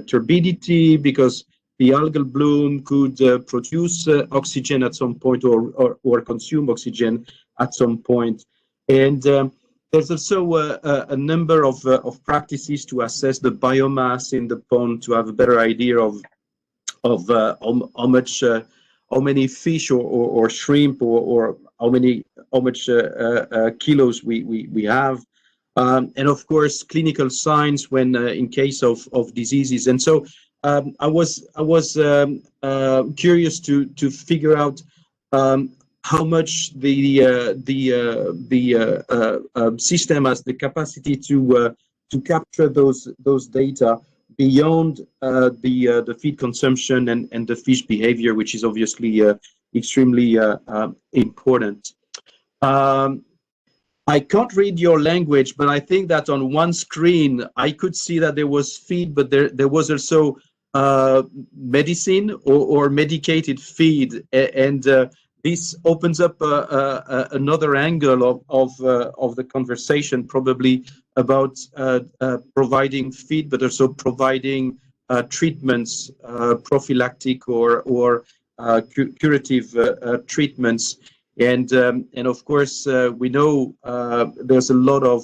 turbidity, because the algal bloom could produce oxygen at some point, or consume oxygen at some point. And there's also a number of practices to assess the biomass in the pond, to have a better idea of how much, how many fish or shrimp, or how much kilos we have, and of course clinical signs when in case of diseases. And so I was curious to figure out how much the system has the capacity to capture those data beyond the feed consumption and the fish behavior, which is obviously extremely important. I can't read your language, but I think that on one screen I could see that there was feed, but there was also medicine or medicated feed, and this opens up another angle of the conversation, probably about providing feed, but also providing treatments, prophylactic or curative treatments. And of course, we know there's a lot of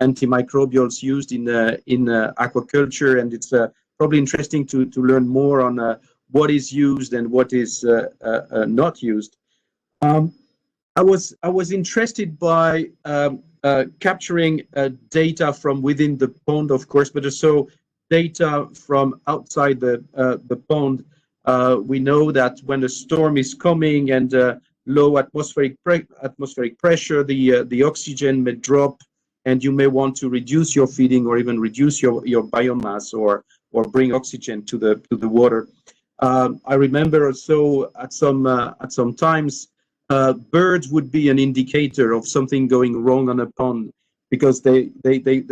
antimicrobials used in aquaculture, and it's probably interesting to learn more on what is used and what is not used. I was interested by capturing data from within the pond, of course, but also data from outside the pond. We know that when a storm is coming and low atmospheric pressure, the oxygen may drop, and you may want to reduce your feeding or even reduce your biomass, or bring oxygen to the water. I remember also at some times birds would be an indicator of something going wrong on a pond, because they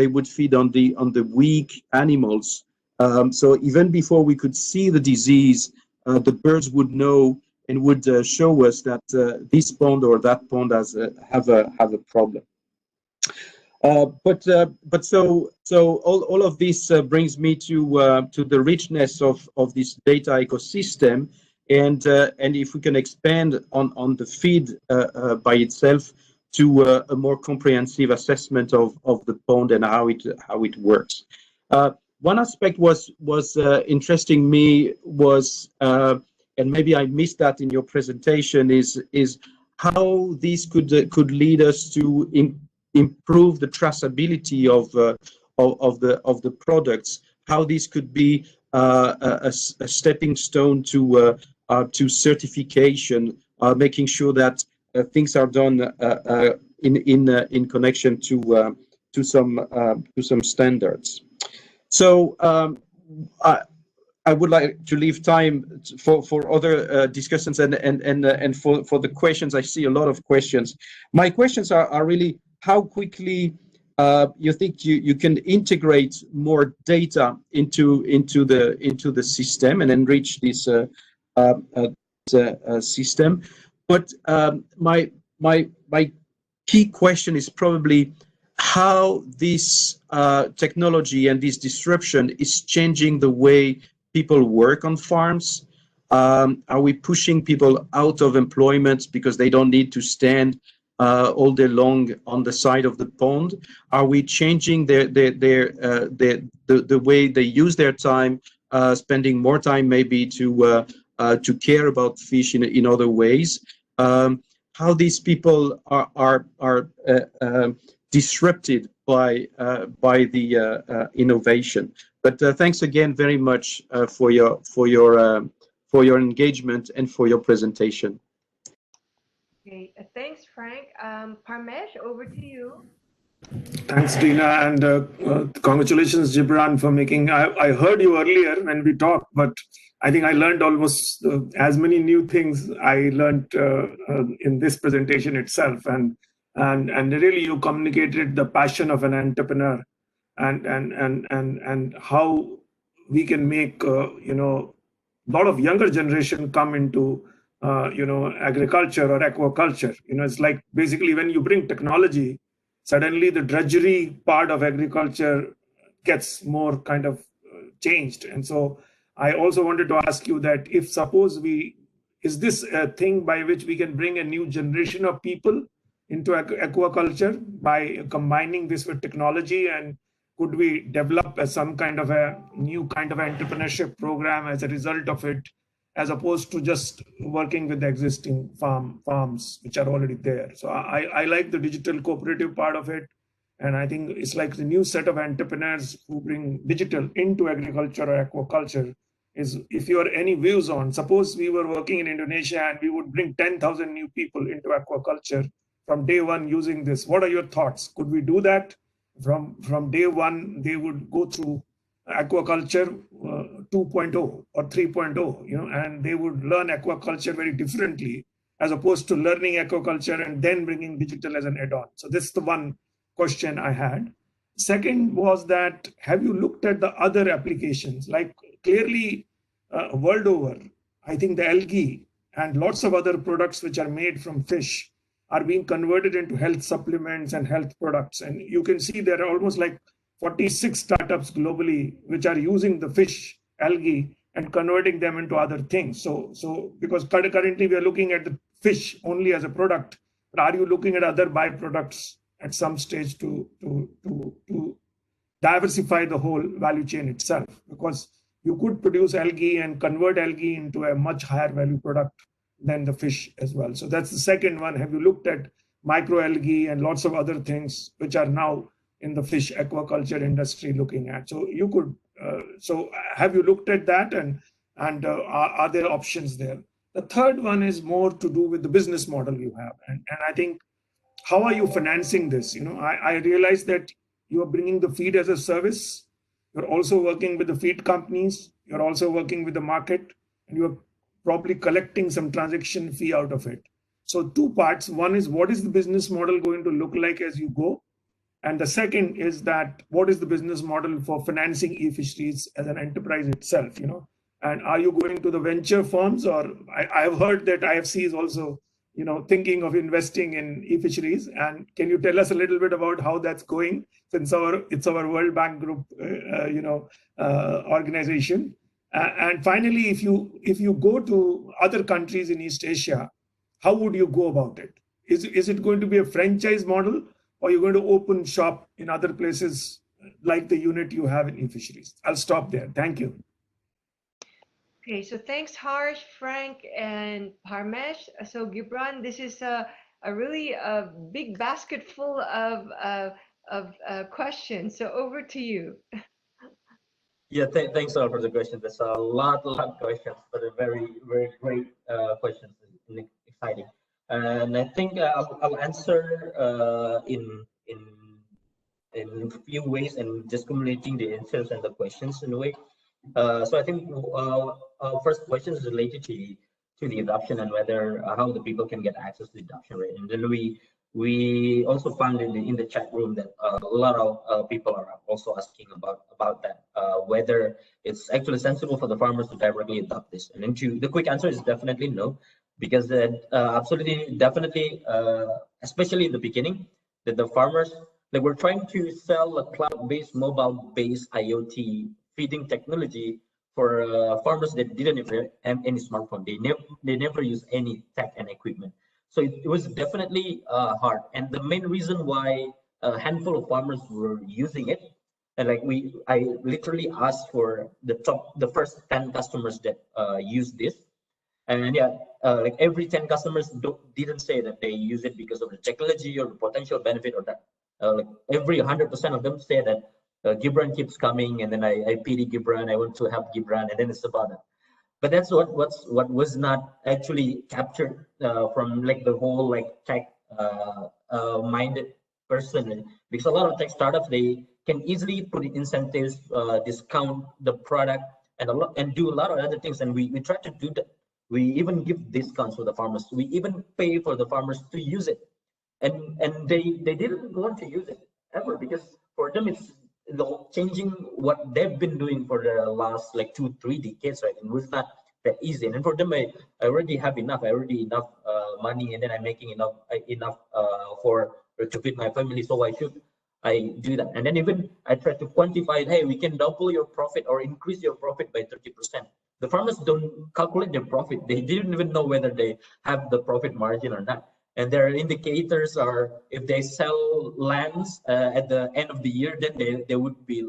would feed on the weak animals. So even before we could see the disease, the birds would know and would show us that this pond or that pond has have a problem. But so all of this brings me to the richness of this data ecosystem, and if we can expand on the feed by itself to a more comprehensive assessment of the pond and how it works. One aspect was interesting me was, and maybe I missed that in your presentation, is how this could lead us to improve the traceability of the products. How this could be a stepping stone to certification, making sure that things are done in connection to some standards. So I would like to leave time for other discussions and for the questions. I see a lot of questions. My questions are really how quickly you think you can integrate more data into the system and enrich this system. But my key question is probably how this technology and this disruption is changing the way people work on farms. Are we pushing people out of employment because they don't need to stand all day long on the side of the pond? Are we changing the way they use their time, spending more time maybe to care about fish in other ways? How these people are disrupted by the innovation. But thanks again very much for your engagement and for your presentation. Okay, thanks, Frank. Parmesh, over to you. Thanks, Dina, and congratulations, Gibran, for making. I heard you earlier when we talked, but I think I learned almost as many new things I learned in this presentation itself, and really you communicated the passion of an entrepreneur, and how we can make a lot of younger generation come into agriculture or aquaculture. It's like basically when you bring technology, suddenly the drudgery part of agriculture gets more kind of changed. And so I also wanted to ask you that if suppose is this a thing by which we can bring a new generation of people into aquaculture by combining this with technology, and could we develop some kind of a new kind of entrepreneurship program as a result of it, as opposed to just working with the existing farms which are already there? So I like the digital cooperative part of it. And I think it's like the new set of entrepreneurs who bring digital into agriculture or aquaculture. Is if you are any views on, suppose we were working in Indonesia and we would bring 10,000 new people into aquaculture from day one using this. What are your thoughts? Could we do that? From day one, they would go through aquaculture 2.0 or 3.0, and they would learn aquaculture very differently as opposed to learning aquaculture and then bringing digital as an add-on. So this is the one question I had. Second was that, have you looked at the other applications? Like clearly world over, I think the algae and lots of other products which are made from fish are being converted into health supplements and health products. And you can see there are almost like 46 startups globally which are using the fish algae and converting them into other things. So because currently we are looking at the fish only as a product, but are you looking at other byproducts at some stage to diversify the whole value chain itself? Because you could produce algae and convert algae into a much higher value product than the fish as well. So that's the second one. Have you looked at microalgae and lots of other things which are now in the fish aquaculture industry looking at? So you could, so have you looked at that, and are there options there? The third one is more to do with the business model you have. And I think, how are you financing this? I realize that you are bringing the feed as a service. You're also working with the feed companies. You're also working with the market, and you're probably collecting some transaction fee out of it. So two parts. One is, what is the business model going to look like as you go? And the second is that, what is the business model for financing eFisheries as an enterprise itself? And are you going to the venture firms, or I've heard that IFC is also thinking of investing in eFisheries. And can you tell us a little bit about how that's going, since it's our World Bank Group organization? And finally, if you go to other countries in East Asia, how would you go about it? Is it going to be a franchise model, or you're going to open shop in other places like the unit you have in eFisheries? I'll stop there. Thank you. Okay, so thanks, Harsh, Frank, and Parmesh. So Gibran, this is a really big basket full of questions. So over to you. Yeah, thanks a lot for the question. There's a lot of questions, but a very, very great questions and exciting. And I think I'll answer in a few ways, and just accumulating the answers and the questions in a way. So I think our first question is related to the adoption and whether how the people can get access to the adoption rate. And then we also found in the chat room that a lot of people are also asking about that, whether it's actually sensible for the farmers to directly adopt this. And then the quick answer is definitely no, because absolutely, definitely, especially in the beginning, that the farmers, like, we're trying to sell a cloud-based, mobile-based IoT feeding technology for farmers that didn't have any smartphone. They never use any tech and equipment. So it was definitely hard. And the main reason why a handful of farmers were using it, and like I literally asked for the first 10 customers that use this. And yeah, like every 10 customers didn't say that they use it because of the technology or the potential benefit or that. like every 100% of them say that Gibran keeps coming, and then I pity Gibran, I want to help Gibran, and then it's about it. But that's what was not actually captured from like the whole like tech minded person, because a lot of tech startups, they can easily put in incentives, discount the product, and do a lot of other things, and we try to do that. We even give discounts for the farmers. We even pay for the farmers to use it, and they didn't want to use it ever, because for them it's changing what they've been doing for the last like 2-3 decades, right? And it was not that easy. And for them, I already have enough. I already enough money, and then I'm making enough for to feed my family. So why should I do that? And then even I try to quantify it. Hey, we can double your profit or increase your profit by 30%. The farmers don't calculate their profit. They didn't even know whether they have the profit margin or not. And their indicators are, if they sell lands at the end of the year, then they would be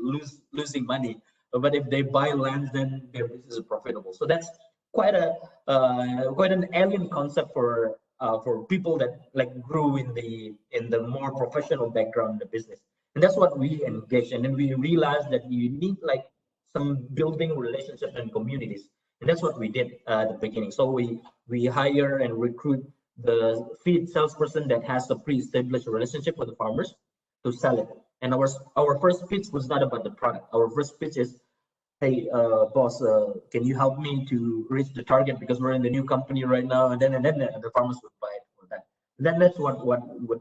losing money. But if they buy lands, then their business is profitable. So that's quite an alien concept for people that like grew in the more professional background in the business. And that's what we engage. And then we realized that you need like some building relationships and communities. And that's what we did at the beginning. So we hire and recruit the feed salesperson that has a pre-established relationship with the farmers to sell it. And our first pitch was not about the product. Our first pitch is, hey, boss, can you help me to reach the target, because we're in the new company right now, and then the farmers would buy it for that. And then that's what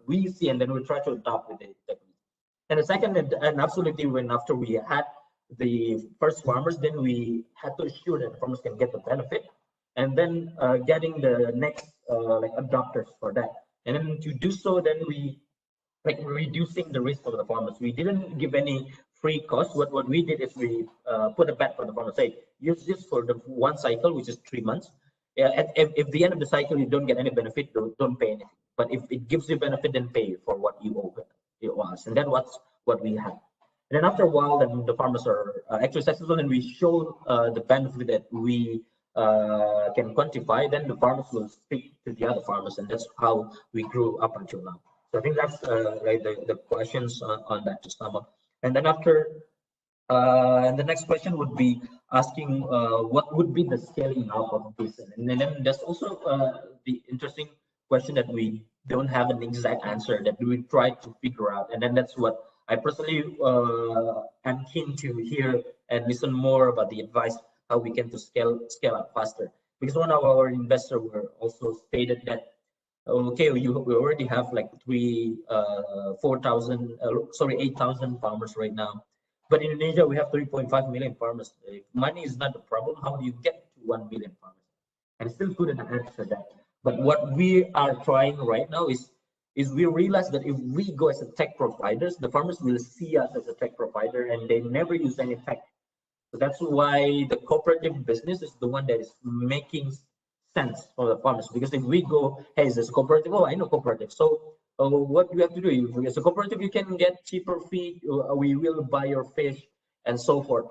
we see, and then we try to adopt with it. And the second, and absolutely, when after we had the first farmers, then we had to ensure that the farmers can get the benefit, and then getting the next like adopters for that. And then to do so, then we like reducing the risk of the farmers. We didn't give any free cost. What we did is we put a bet for the farmers. Say, use this for the one cycle, which is 3 months. Yeah, if the end of the cycle you don't get any benefit, don't pay anything. But if it gives you benefit, then pay for what you owe us. And that was what we had. And then after a while, then the farmers are actually successful, and we show the benefit that we can quantify. Then the farmers will speak to the other farmers, and that's how we grew up until now. So I think that's like the questions on that to sum up. And then after, and the next question would be asking what would be the scaling out of this? And then there's also the interesting question that we don't have an exact answer, that we try to figure out. And then that's what I personally am keen to hear and listen more about the advice, how we can to scale up faster. Because one of our investors were also stated that, okay, we already have like 8,000 farmers right now. But in Indonesia, we have 3.5 million farmers. If money is not the problem, how do you get to 1 million farmers? And I still couldn't answer that. But what we are trying right now is we realize that if we go as a tech providers, the farmers will see us as a tech provider, and they never use any tech. So that's why the cooperative business is the one that is making sense for the farmers. Because if we go, hey, is this cooperative? Oh, I know cooperative. So what you have to do, as a cooperative, you can get cheaper feed. We will buy your fish and so forth.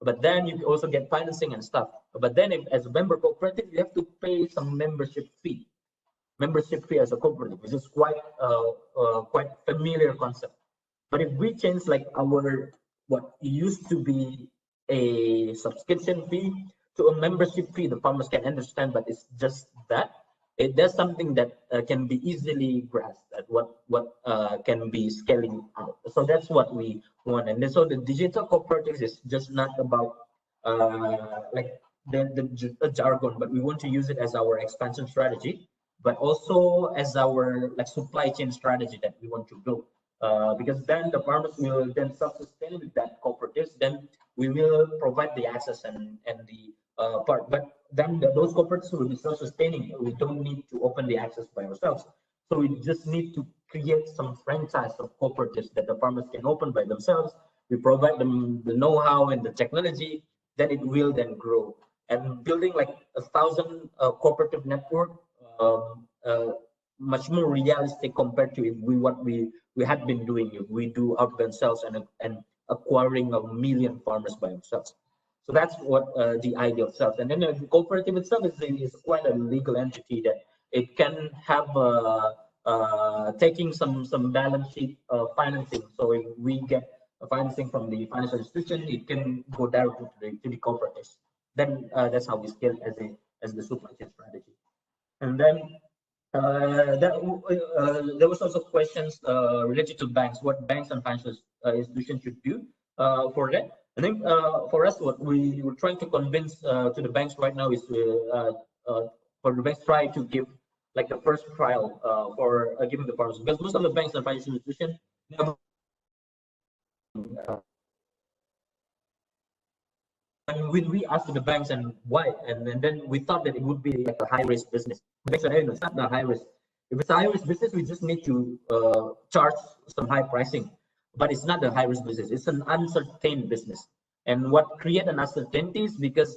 But then you also get financing and stuff. But then, if, as a member cooperative, you have to pay some membership fee as a cooperative, which is quite familiar concept. But if we change like what used to be a subscription fee to a membership fee, the farmers can understand, but it's just that. There's something that can be easily grasped at what can be scaling out. So that's what we want. And so the digital cooperatives is just not about like the jargon, but we want to use it as our expansion strategy, but also as our like supply chain strategy that we want to build. Because then the farmers will then self-sustain with that cooperatives. Then we will provide the access and the part, but then those cooperatives will be self-sustaining. We don't need to open the access by ourselves. So we just need to create some franchise of cooperatives that the farmers can open by themselves. We provide them the know-how and the technology, then it will then grow. And building like 1,000 cooperative network, much more realistic compared to what we had been doing if we do outbound sales and acquiring 1 million farmers by themselves. So that's what the idea of sales. And then the cooperative itself is quite a legal entity that it can have taking some balance sheet financing. So if we get financing from the financial institution, it can go directly to the cooperatives. Then that's how we scale as the supply chain strategy. And then there was also questions related to banks, what banks and financial institutions should do for that. I think for us, what we were trying to convince to the banks right now is for the banks try to give like the first trial for giving the farmers, because most of the banks and financial institutions never. And when we asked the banks and why, and then we thought that it would be like a high risk business. The banks said, hey, no, it's not that high risk. If it's a high risk business, we just need to charge some high pricing. But it's not a high risk business. It's an uncertain business. And what create an uncertainty is because,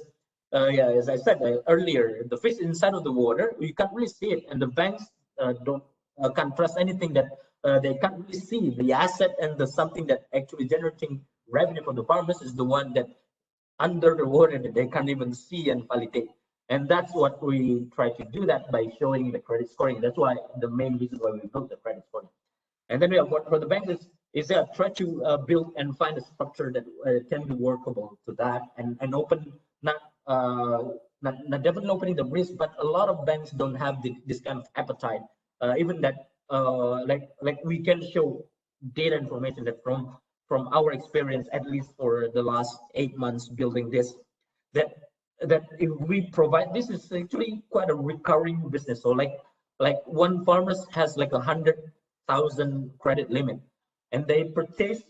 yeah, as I said earlier, the fish inside of the water, you can't really see it, and the banks can't trust anything that they can't really see. The asset and the something that actually generating revenue for the farmers is the one that under the water that they can't even see and validate. And that's what we try to do that by showing the credit scoring. That's why the main reason why we built the credit scoring. And then we have what for the banks is try to build and find a structure that can be workable to that and open not definitely opening the risk, but a lot of banks don't have this kind of appetite. Even that like we can show data information that from our experience, at least for the last 8 months building this, that if we provide, this is actually quite a recurring business. So like one farmer has like 100,000 credit limit, and they purchase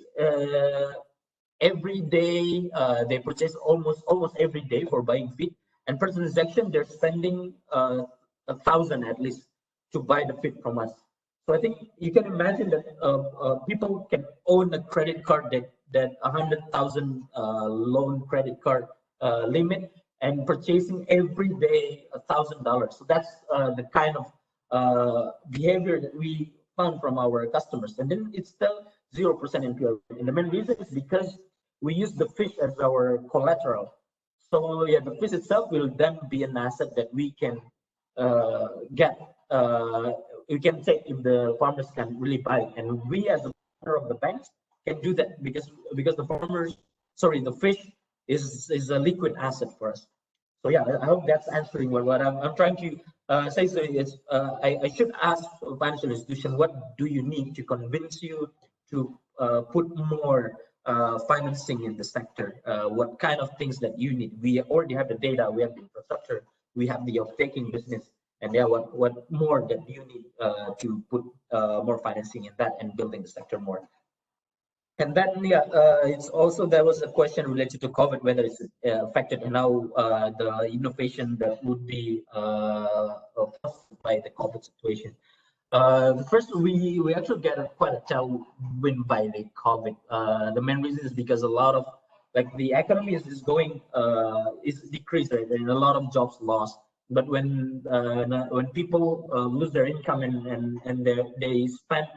every day. They purchase almost every day for buying feed, and per transaction they're spending 1,000 at least to buy the feed from us. So I think you can imagine that people can own a credit card that 100,000 loan credit card limit and purchasing every day $1,000. So that's the kind of behavior that we found from our customers. And then it's still 0% NPL. And the main reason is because we use the fish as our collateral. So yeah, the fish itself will then be an asset that we can get. You can take if the farmers can really buy it, and we as a partner of the banks can do that because the fish is a liquid asset for us. So yeah, I hope that's answering what I'm trying to say. So is I should ask a financial institution, what do you need to convince you to put more financing in the sector? What kind of things that you need? We already have the data, we have the infrastructure, we have the off-taking business. And yeah, what more that you need to put more financing in that and building the sector more. And then yeah, it's also there was a question related to COVID, whether it's affected and how the innovation that would be by the COVID situation. First, we actually get quite a tailwind by the COVID. The main reason is because a lot of like the economy is going is decreased, right? And a lot of jobs lost. But when people lose their income and they spend,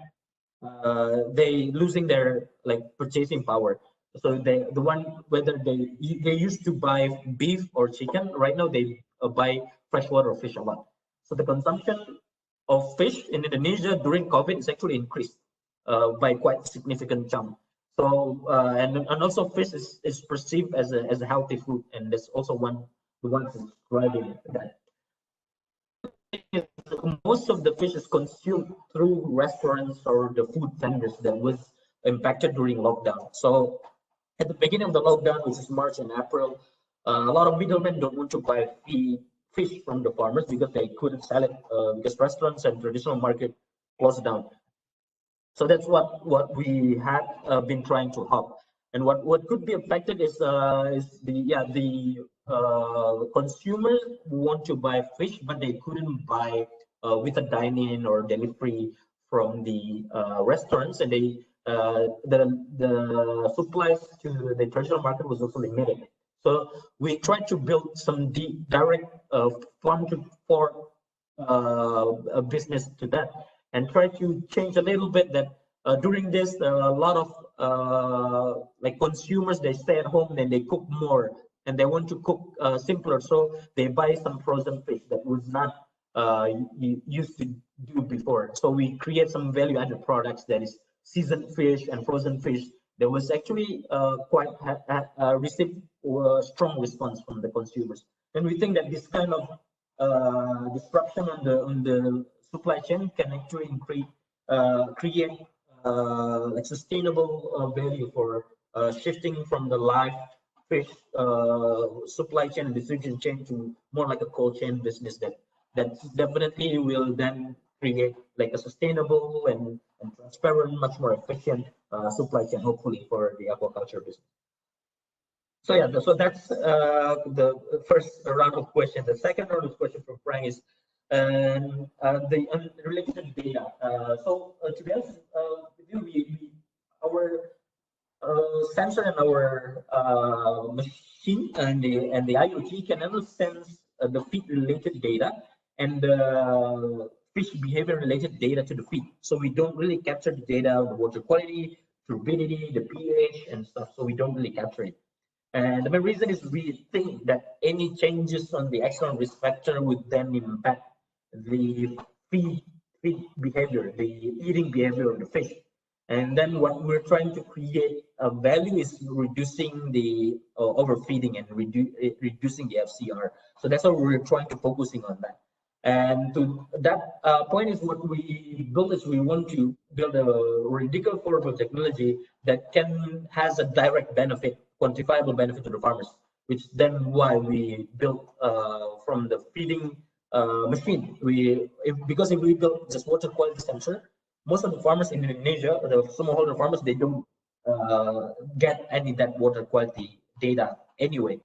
they losing their like purchasing power. So the one whether they used to buy beef or chicken, right now they buy freshwater fish a lot. So the consumption of fish in Indonesia during COVID is actually increased by quite significant jump. So and also fish is perceived as a healthy food, and that's also the one who's driving that. Most of the fish is consumed through restaurants or the food vendors that was impacted during lockdown. So at the beginning of the lockdown, which is March and April, a lot of middlemen don't want to buy fish from the farmers because they couldn't sell it because restaurants and traditional market closed down. So that's what we had been trying to help. And what could be affected is the consumers want to buy fish, but they couldn't buy with a dine-in or delivery from the restaurants, and the supplies to the traditional market was also limited. So we tried to build some direct farm to fork business to that, and try to change a little bit that during this a lot of like consumers, they stay at home and they cook more and they want to cook simpler, so they buy some frozen fish that was not you used to do before. So we create some value-added products, that is seasoned fish and frozen fish. There was actually received strong response from the consumers, and we think that this kind of disruption on the supply chain can actually create like sustainable value for shifting from the live fish supply chain and distribution chain to more like a cold chain business that definitely will then create like a sustainable and transparent, much more efficient supply chain, hopefully, for the aquaculture business. So yeah, so that's the first round of questions. The second round of questions from Frank is the related data. So to be honest, our sensor and our machine and the IoT can also sense the feed related data and fish behavior related data to the feed. So we don't really capture the data of the water quality, turbidity, the pH and stuff. So we don't really capture it. And the main reason is we think that any changes on the external risk factor would then impact the feed behavior, the eating behavior of the fish. And then what we're trying to create a value is reducing the overfeeding and reducing the FCR. So that's what we're trying to focusing on that. And to that point is what we build is we want to build a radical affordable technology that has a direct benefit, quantifiable benefit to the farmers, which then why we built from the feeding machine. Because if we build just water quality sensor, most of the farmers in Indonesia, the smallholder farmers, they don't get any that water quality data anyway,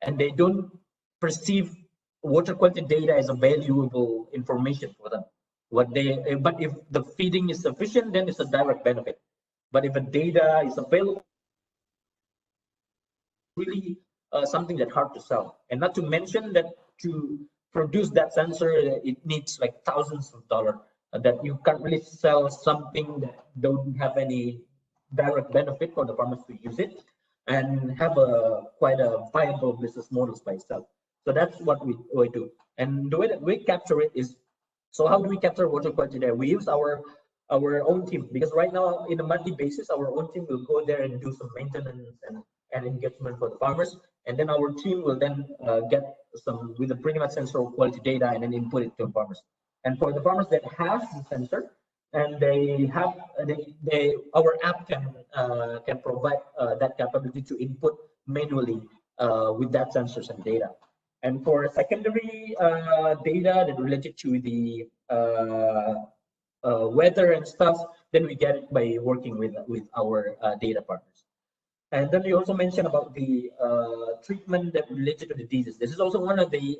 and they don't perceive water quality data as a valuable information for them. But if the feeding is sufficient, then it's a direct benefit. But if the data is available, really something that's hard to sell. And not to mention that to produce that sensor, it needs like thousands of dollars. That you can't really sell something that don't have any direct benefit for the farmers to use it and have quite a viable business models by itself. So that's what we do. And the way that we capture it is, so how do we capture water quality there? We use our own team, because right now in a monthly basis, our own team will go there and do some maintenance and engagement for the farmers. And then our team will then get some with the pretty much sensor quality data and then input it to the farmers. And for the farmers that have the sensor and our app can provide that capability to input manually with that sensors and data. And for secondary data that related to the weather and stuff, then we get it by working with our data partners. And then you also mentioned about the treatment that related to the disease. This is also one of the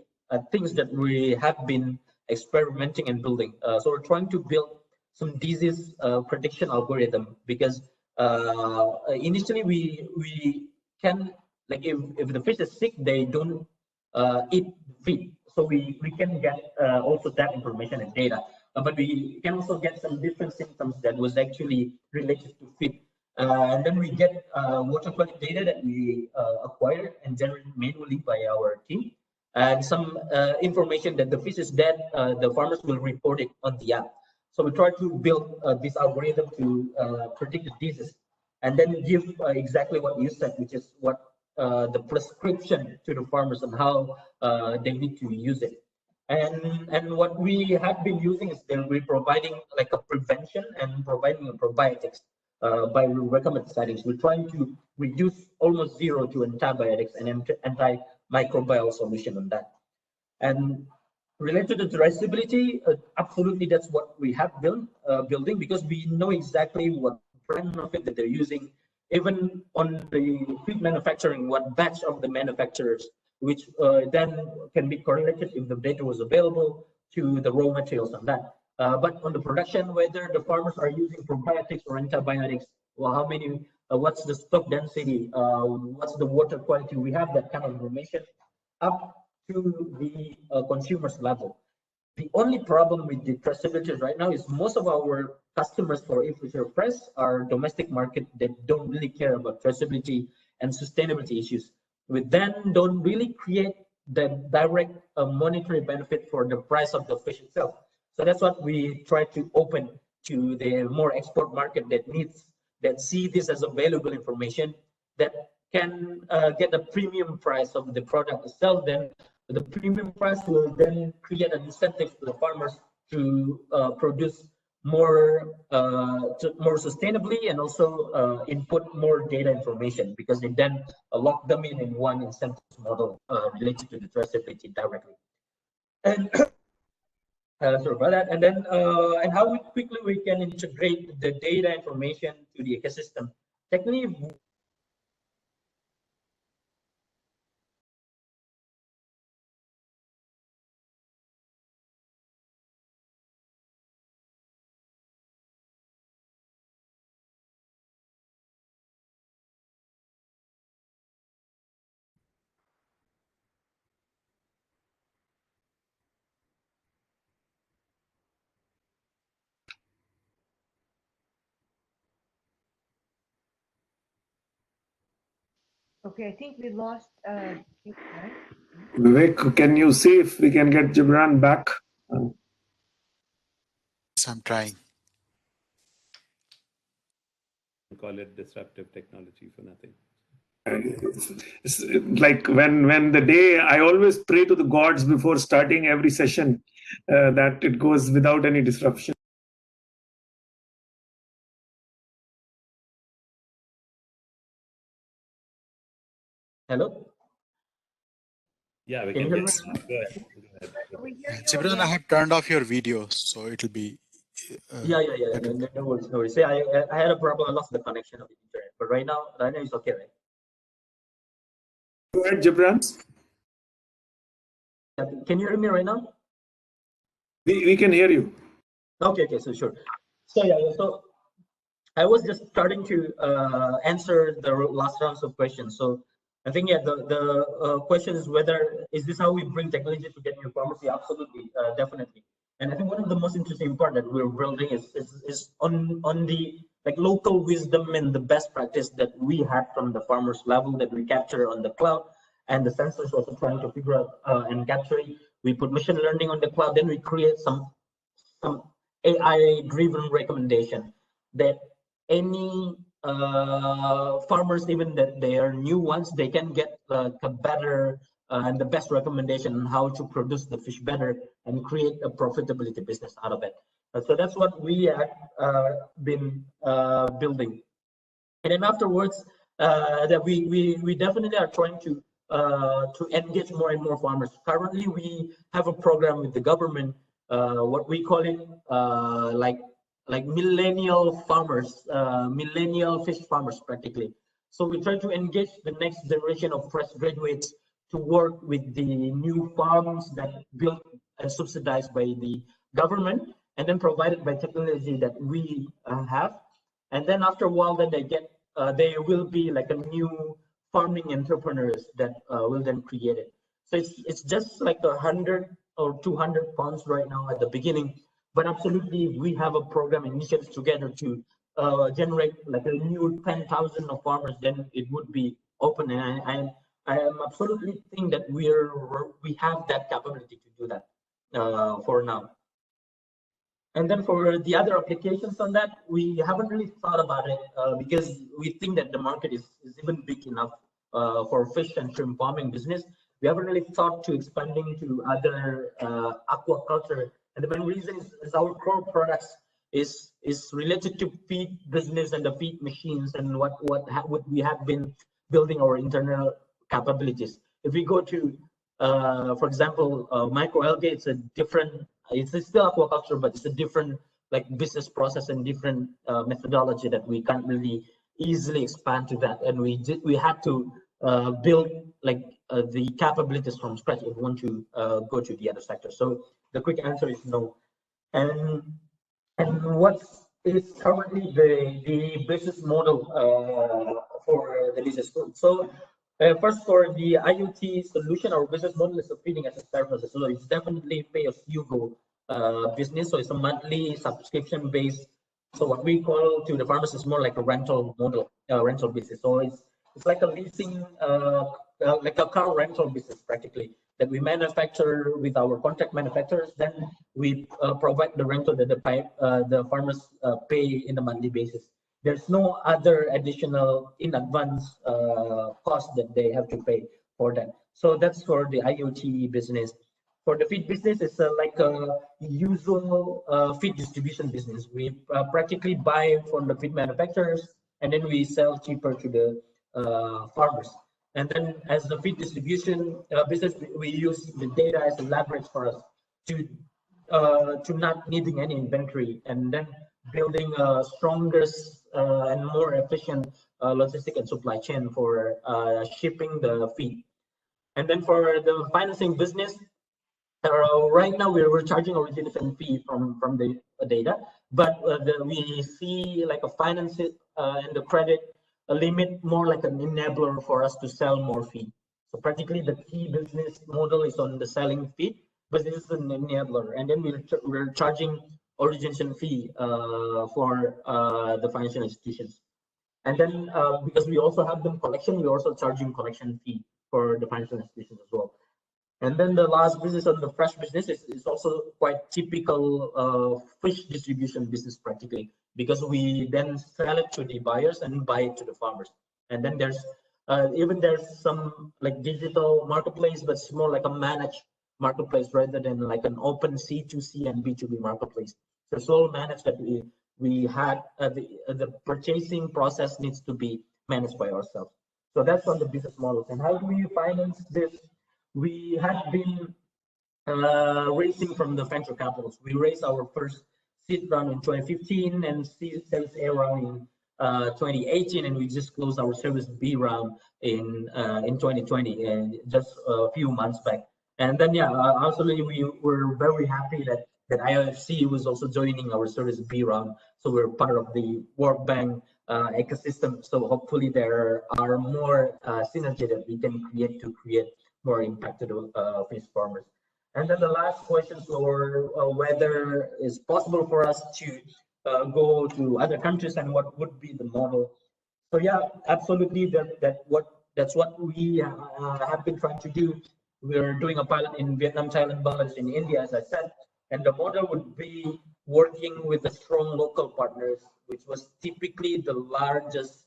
things that we have been experimenting and building. So we're trying to build some disease prediction algorithm, because initially we can, like if the fish is sick, they don't eat feed. So we can get also that information and data, but we can also get some different symptoms that was actually related to feed. And then we get water quality data that we acquire and generate manually by our team. And some information that the fish is dead, the farmers will report it on the app. So we try to build this algorithm to predict the disease, and then give exactly what you said, which is what the prescription to the farmers and how they need to use it. And what we have been using is that we're providing like a prevention and providing a probiotics by recommended settings. We're trying to reduce almost zero to antibiotics and antimicrobial solution on that. And related to traceability, absolutely, that's what we have building, because we know exactly what brand of it that they're using, even on the feed manufacturing, what batch of the manufacturers, which then can be correlated if the data was available to the raw materials on that. But on the production, whether the farmers are using probiotics or antibiotics, well, how many, what's the stock density, what's the water quality, we have that kind of information up to the consumer's level. The only problem with the traceability right now is most of our customers for eFishery Fresh are domestic market that don't really care about traceability and sustainability issues. We then don't really create the direct monetary benefit for the price of the fish itself. So that's what we try to open to the more export market that see this as a valuable information, that can get a premium price of the product itself. Then the premium price will then create an incentive for the farmers to produce more sustainably, and also input more data information, because they then lock them in one incentive model related to the traceability directly. And sorry about that. And then and how quickly we can integrate the data information to the ecosystem. Technically, Okay, I think we lost. Vivek, can you see if we can get Gibran back? Yes, I'm trying. Call it disruptive technology for nothing. It's like when the day, I always pray to the gods before starting every session that it goes without any disruption. hello? Yeah, we Can can you hear hear me? you. Go ahead. Gibran, I have turned off your video, so it'll be. Yeah. No worries, no worries. Say, I had a problem. I lost the connection of the internet, but right now it's okay, right? Go ahead, Gibran. Can you hear me right now? We can hear you. Okay, so sure. So so I was just starting to answer the last rounds of questions. So I think the question is is this how we bring technology to get new farmers? Yeah, absolutely, definitely. And I think one of the most interesting part that we're building is on the like local wisdom and the best practice that we have from the farmers level that we capture on the cloud, and the sensors also trying to figure out and capturing. We put machine learning on the cloud, then we create some AI driven recommendation that any farmers, even that they are new ones, they can get a better and the best recommendation on how to produce the fish better and create a profitability business out of it. So that's what we have been building. And then afterwards, that we definitely are trying to engage more and more farmers. Currently, we have a program with the government, what we call it like millennial farmers, millennial fish farmers practically. So we try to engage the next generation of fresh graduates to work with the new farms that built and subsidized by the government, and then provided by technology that we have. And then after a while, then they will be like a new farming entrepreneurs that will then create it. So it's just like 100 or 200 pounds right now at the beginning, but absolutely we have a program initiatives together to generate like a new 10,000 of farmers. Then it would be open, and I am absolutely think that we have that capability to do that for now. And then for the other applications on that, we haven't really thought about it because we think that the market is even big enough for fish and shrimp farming business. We haven't really thought to expanding to other aquaculture. And the main reason is our core products is related to feed business and the feed machines and what we have been building our internal capabilities. If we go to, for example, microalgae, it's a different. It's still aquaculture, but it's a different like business process and different methodology that we can't really easily expand to that. And we had to build like the capabilities from scratch if we want to go to the other sector. So the quick answer is no. And what is currently the business model for the business group? So first, for the IoT solution, our business model is a feeding as a service. So it's definitely pay as you go business. So it's a monthly subscription based. So what we call to the farmers is more like a rental model, rental business. So it's like a leasing, like a car rental business practically. that we manufacture with our contract manufacturers. Then we provide the rental that the farmers pay in a monthly basis. There's no other additional in advance cost that they have to pay for that. So that's for the IoT business. For the feed business, it's like a usual feed distribution business. We practically buy from the feed manufacturers, and then we sell cheaper to the farmers. And then as the feed distribution business, we use the data as a leverage for us to not needing any inventory, and then building a stronger and more efficient logistic and supply chain for shipping the feed. And then for the financing business, right now we're charging origination fee from the data, but we see like a finance and the credit limit more like an enabler for us to sell more feed. So practically the key business model is on the selling feed, but this is an enabler. And then we're charging origination fee for the financial institutions. And then because we also have them collection, we're also charging collection fee for the financial institutions as well. And then the last business on the fresh business is also quite typical fish distribution business practically, because we then sell it to the buyers and buy it to the farmers. And then there's some like digital marketplace, but it's more like a managed marketplace rather than like an open C2C and B2B marketplace. So it's all managed that we had the purchasing process needs to be managed by ourselves. So that's on the business models. And how do we finance this? We had been raising from the venture capitals. We raised our first seed round in 2015 and Series A round in 2018, and we just closed our Series B round in 2020, and just a few months back. And then absolutely, we were very happy that IFC was also joining our Series B round. So we're part of the World Bank ecosystem. So hopefully there are more synergy that we can create more impact to the fish farmers. And then the last question for whether it's possible for us to go to other countries and what would be the model. So yeah, absolutely. That's what we have been trying to do. We're doing a pilot in Vietnam, Thailand, Bangladesh, in India, as I said. And the model would be working with the strong local partners, which was typically the largest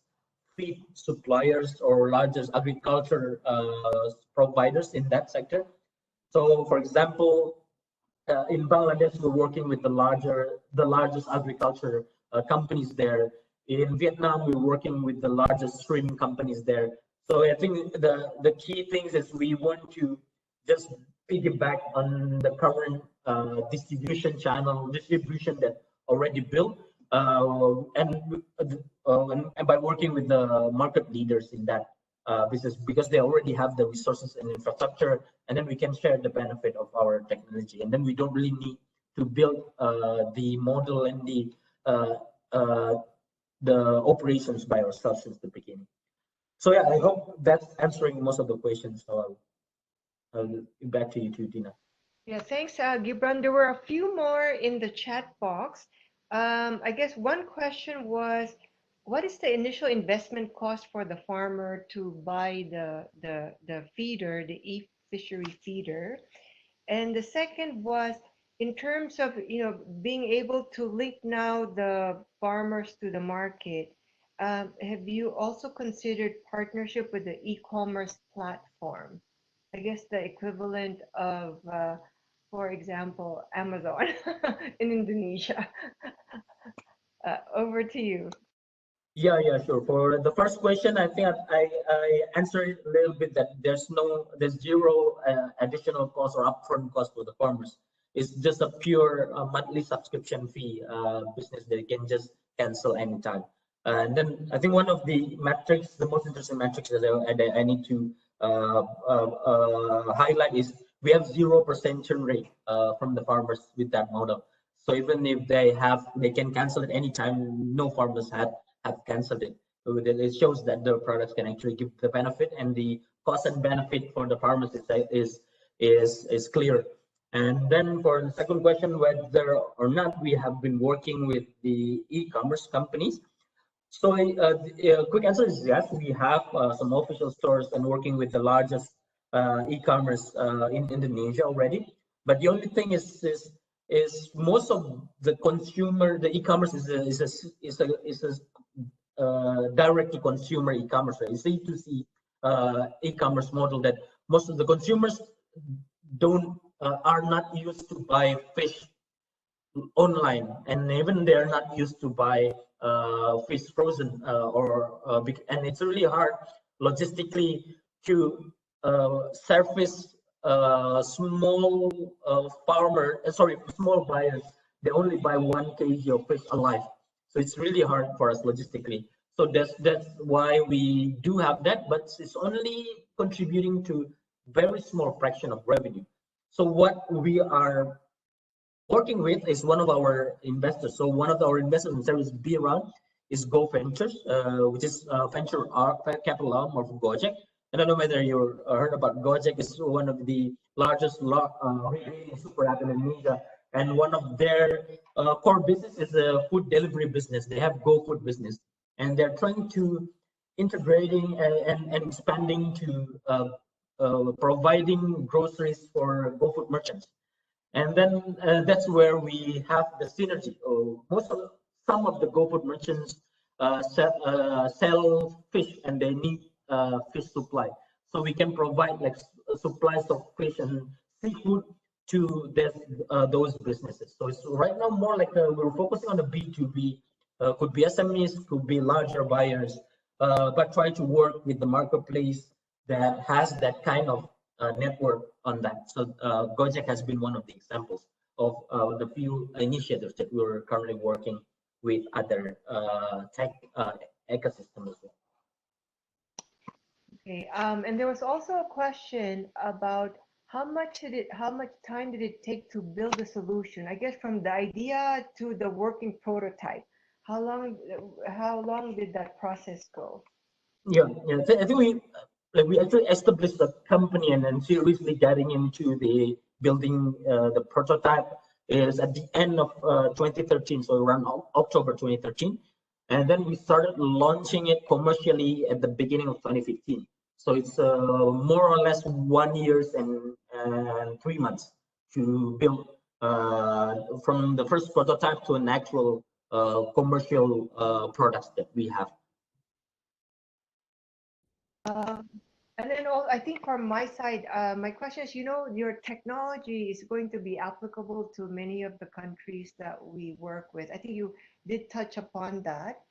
feed suppliers or largest agriculture providers in that sector. So, for example, in Bangladesh, we're working with the largest agriculture companies there. In Vietnam, we're working with the largest shrimp companies there. So I think the key things is we want to just piggyback on the current distribution that already built, and by working with the market leaders in that business, because they already have the resources and infrastructure, and then we can share the benefit of our technology, and then we don't really need to build the model and the operations by ourselves since the beginning. So yeah, I hope that's answering most of the questions. So I'll get back to you too, Dina. Yeah, thanks, Gibran. There were a few more in the chat box. I guess one question was, what is the initial investment cost for the farmer to buy the feeder, the eFisheryFeeder? And the second was, in terms of being able to link now the farmers to the market, have you also considered partnership with the e-commerce platform? I guess the equivalent of, for example, Amazon in Indonesia. Over to you. Yeah, sure. For the first question, I think I answered a little bit that there's zero additional cost or upfront cost for the farmers. It's just a pure monthly subscription fee business that you can just cancel anytime. And then I think one of the metrics, the most interesting metrics that I need to highlight is we have 0% churn rate from the farmers with that model. So even if they can cancel at any time, no farmers have canceled it. So it shows that the products can actually give the benefit, and the cost and benefit for the farmers is clear. And then for the second question, whether or not we have been working with the e-commerce companies. So quick answer is yes, we have some official stores and working with the largest e-commerce in Indonesia already. But the only thing is most of the consumer, the e-commerce is a direct to consumer e-commerce, right? It's C2C e-commerce model that most of the consumers don't are not used to buy fish online, and even they're not used to buy fish frozen and it's really hard logistically to surface small small buyers. They only buy 1 kg of fish alive, so it's really hard for us logistically. So that's why we do have that, but it's only contributing to very small fraction of revenue. So what we are working with is one of our investors. So one of our investors in Service B round is Go Ventures, which is venture capital arm of Gojek. I don't know whether you heard about Gojek. Is one of the largest super app in Indonesia, and one of their core business is a food delivery business. They have Go Food business, and they're trying to integrating and expanding to providing groceries for Go Food merchants. And then that's where we have the synergy. Some of the GoFood merchants sell fish, and they need fish supply. So we can provide like supplies of fish and seafood to those businesses. So it's right now more like we're focusing on the B2B. Could be SMEs, could be larger buyers, but try to work with the marketplace that has that kind of network on that. So Gojek has been one of the examples of the few initiatives that we're currently working with other tech ecosystems as well. Okay, and there was also a question about how much time did it take to build the solution? I guess from the idea to the working prototype. How long did that process go? Yeah. I think we actually established the company and then seriously getting into the building the prototype is at the end of 2013, so around October 2013, and then we started launching it commercially at the beginning of 2015. So it's more or less 1 year and 3 months to build from the first prototype to an actual commercial products that we have. And then I think from my side, my question is, your technology is going to be applicable to many of the countries that we work with. I think you did touch upon that.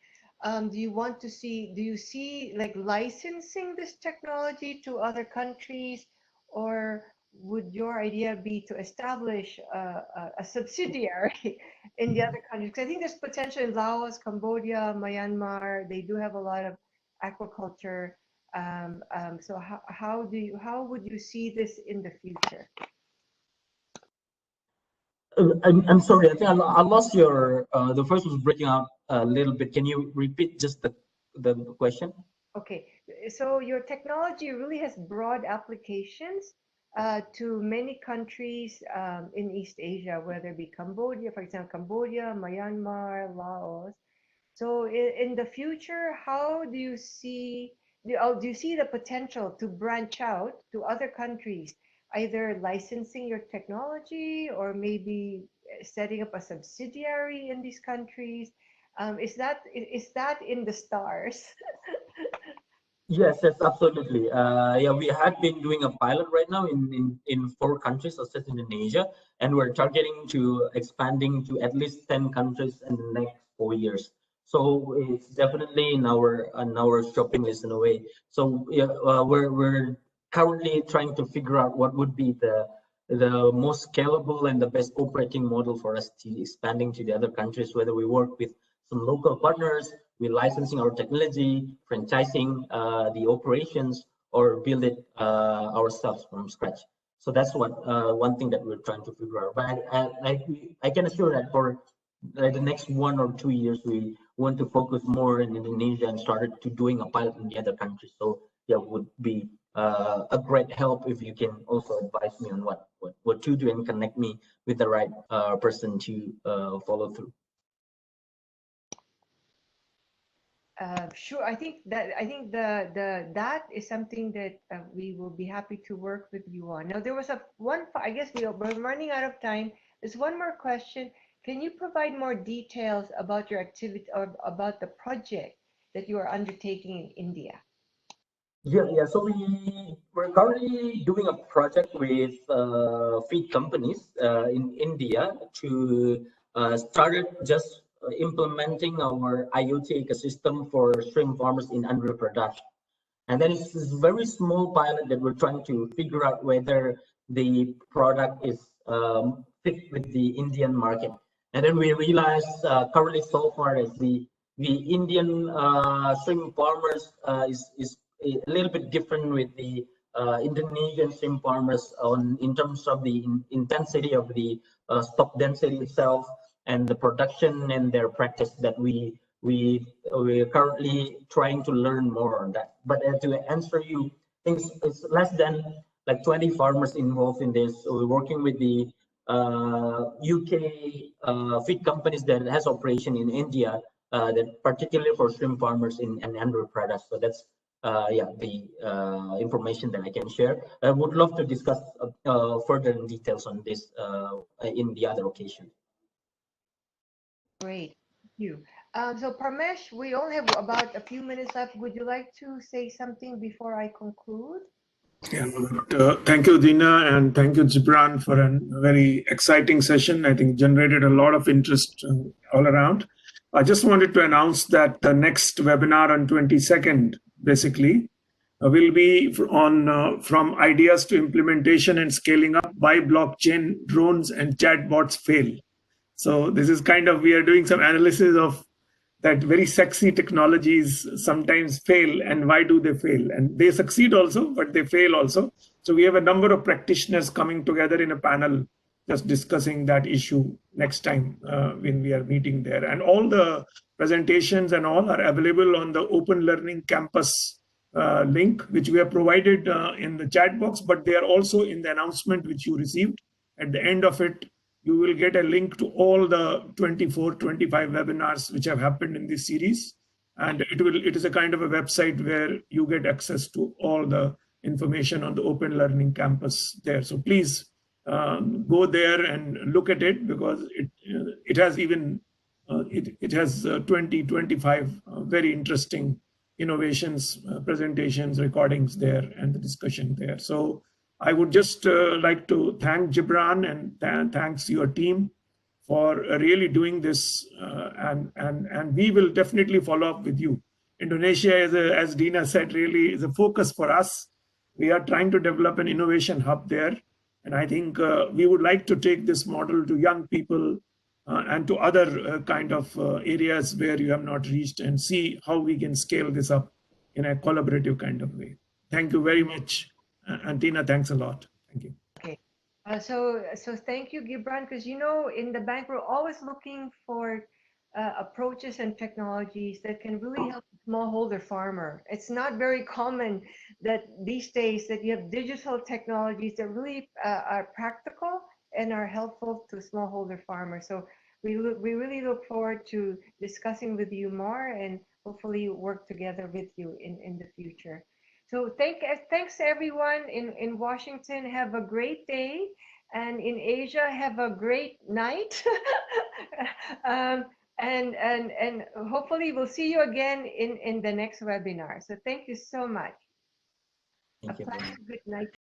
Do you see like licensing this technology to other countries, or would your idea be to establish a subsidiary in the other countries? Because I think there's potential in Laos, Cambodia, Myanmar. They do have a lot of aquaculture. So how would you see this in the future? I'm sorry, I think I lost your the first was breaking out a little bit. Can you repeat just the question? Okay, so your technology really has broad applications to many countries in East Asia, whether it be Cambodia, for example, Cambodia, Myanmar, Laos. So in the future, how do you see the potential to branch out to other countries, either licensing your technology or maybe setting up a subsidiary in these countries? Is that in the stars? Yes, absolutely. Yeah, we have been doing a pilot right now in 4 countries such as Indonesia, and we're targeting to expanding to at least 10 countries in the next 4 years. So it's definitely in our shopping list in a way. So yeah, we're currently trying to figure out what would be the most scalable and the best operating model for us to expanding to the other countries, whether we work with some local partners, we're licensing our technology, franchising the operations, or build it ourselves from scratch. So that's what one thing that we're trying to figure out. But I can assure that for the next 1 or 2 years, we want to focus more in Indonesia and started to doing a pilot in the other countries. So yeah, would be a great help if you can also advise me on what to do and connect me with the right person to follow through. Sure. I think that is something that we will be happy to work with you on. Now, there was I guess we're running out of time. There's one more question. Can you provide more details about your activity or about the project that you are undertaking in India? Yeah. So we're currently doing a project with feed companies in India to started just implementing our IoT ecosystem for shrimp farmers in Andhra Pradesh. And then it's this very small pilot that we're trying to figure out whether the product is fit with the Indian market. And then we realized currently so far is the Indian shrimp farmers is a little bit different with the Indonesian shrimp farmers in terms of the intensity of the stock density itself and the production and their practice that we're currently trying to learn more on that. But to answer you, I think it's less than like 20 farmers involved in this. So we're working with the UK feed companies that has operation in India, that particularly for shrimp farmers in Andhra Pradesh. So that's the information that I can share. I would love to discuss further details on this in the other occasion. Great. Thank you. So Parmesh, we only have about a few minutes left. Would you like to say something before I conclude? Yeah, thank you, Dina, and thank you, Gibran, for a very exciting session. I think generated a lot of interest all around. I just wanted to announce that the next webinar on 22nd, basically, will be on from ideas to implementation and scaling up by blockchain, drones, and chatbots fail. So this is kind of, we are doing some analysis of that very sexy technologies sometimes fail, and why do they fail? And they succeed also, but they fail also. So we have a number of practitioners coming together in a panel just discussing that issue next time when we are meeting there. And all the presentations and all are available on the Open Learning Campus link, which we have provided in the chat box, but they are also in the announcement which you received. At the end of it, you will get a link to all the 24, 25 webinars which have happened in this series. And it is a kind of a website where you get access to all the information on the Open Learning Campus there. So please go there and look at it, because it has even, it has 20, 25 very interesting innovations, presentations, recordings there, and the discussion there. So I would just like to thank Gibran and thanks your team for really doing this, and we will definitely follow up with you. Indonesia, as Dina said, really is a focus for us. We are trying to develop an innovation hub there, and I think we would like to take this model to young people and to other kind of areas where you have not reached, and see how we can scale this up in a collaborative kind of way. Thank you very much. And Tina, thanks a lot. Thank you. Okay. So thank you, Gibran, because in the bank we're always looking for approaches and technologies that can really help the smallholder farmer. It's not very common that these days that you have digital technologies that really are practical and are helpful to smallholder farmers. So we really look forward to discussing with you more and hopefully work together with you in the future. So thanks everyone in Washington. Have a great day, and in Asia have a great night. And hopefully we'll see you again in the next webinar. So thank you so much. Thank you. Good night.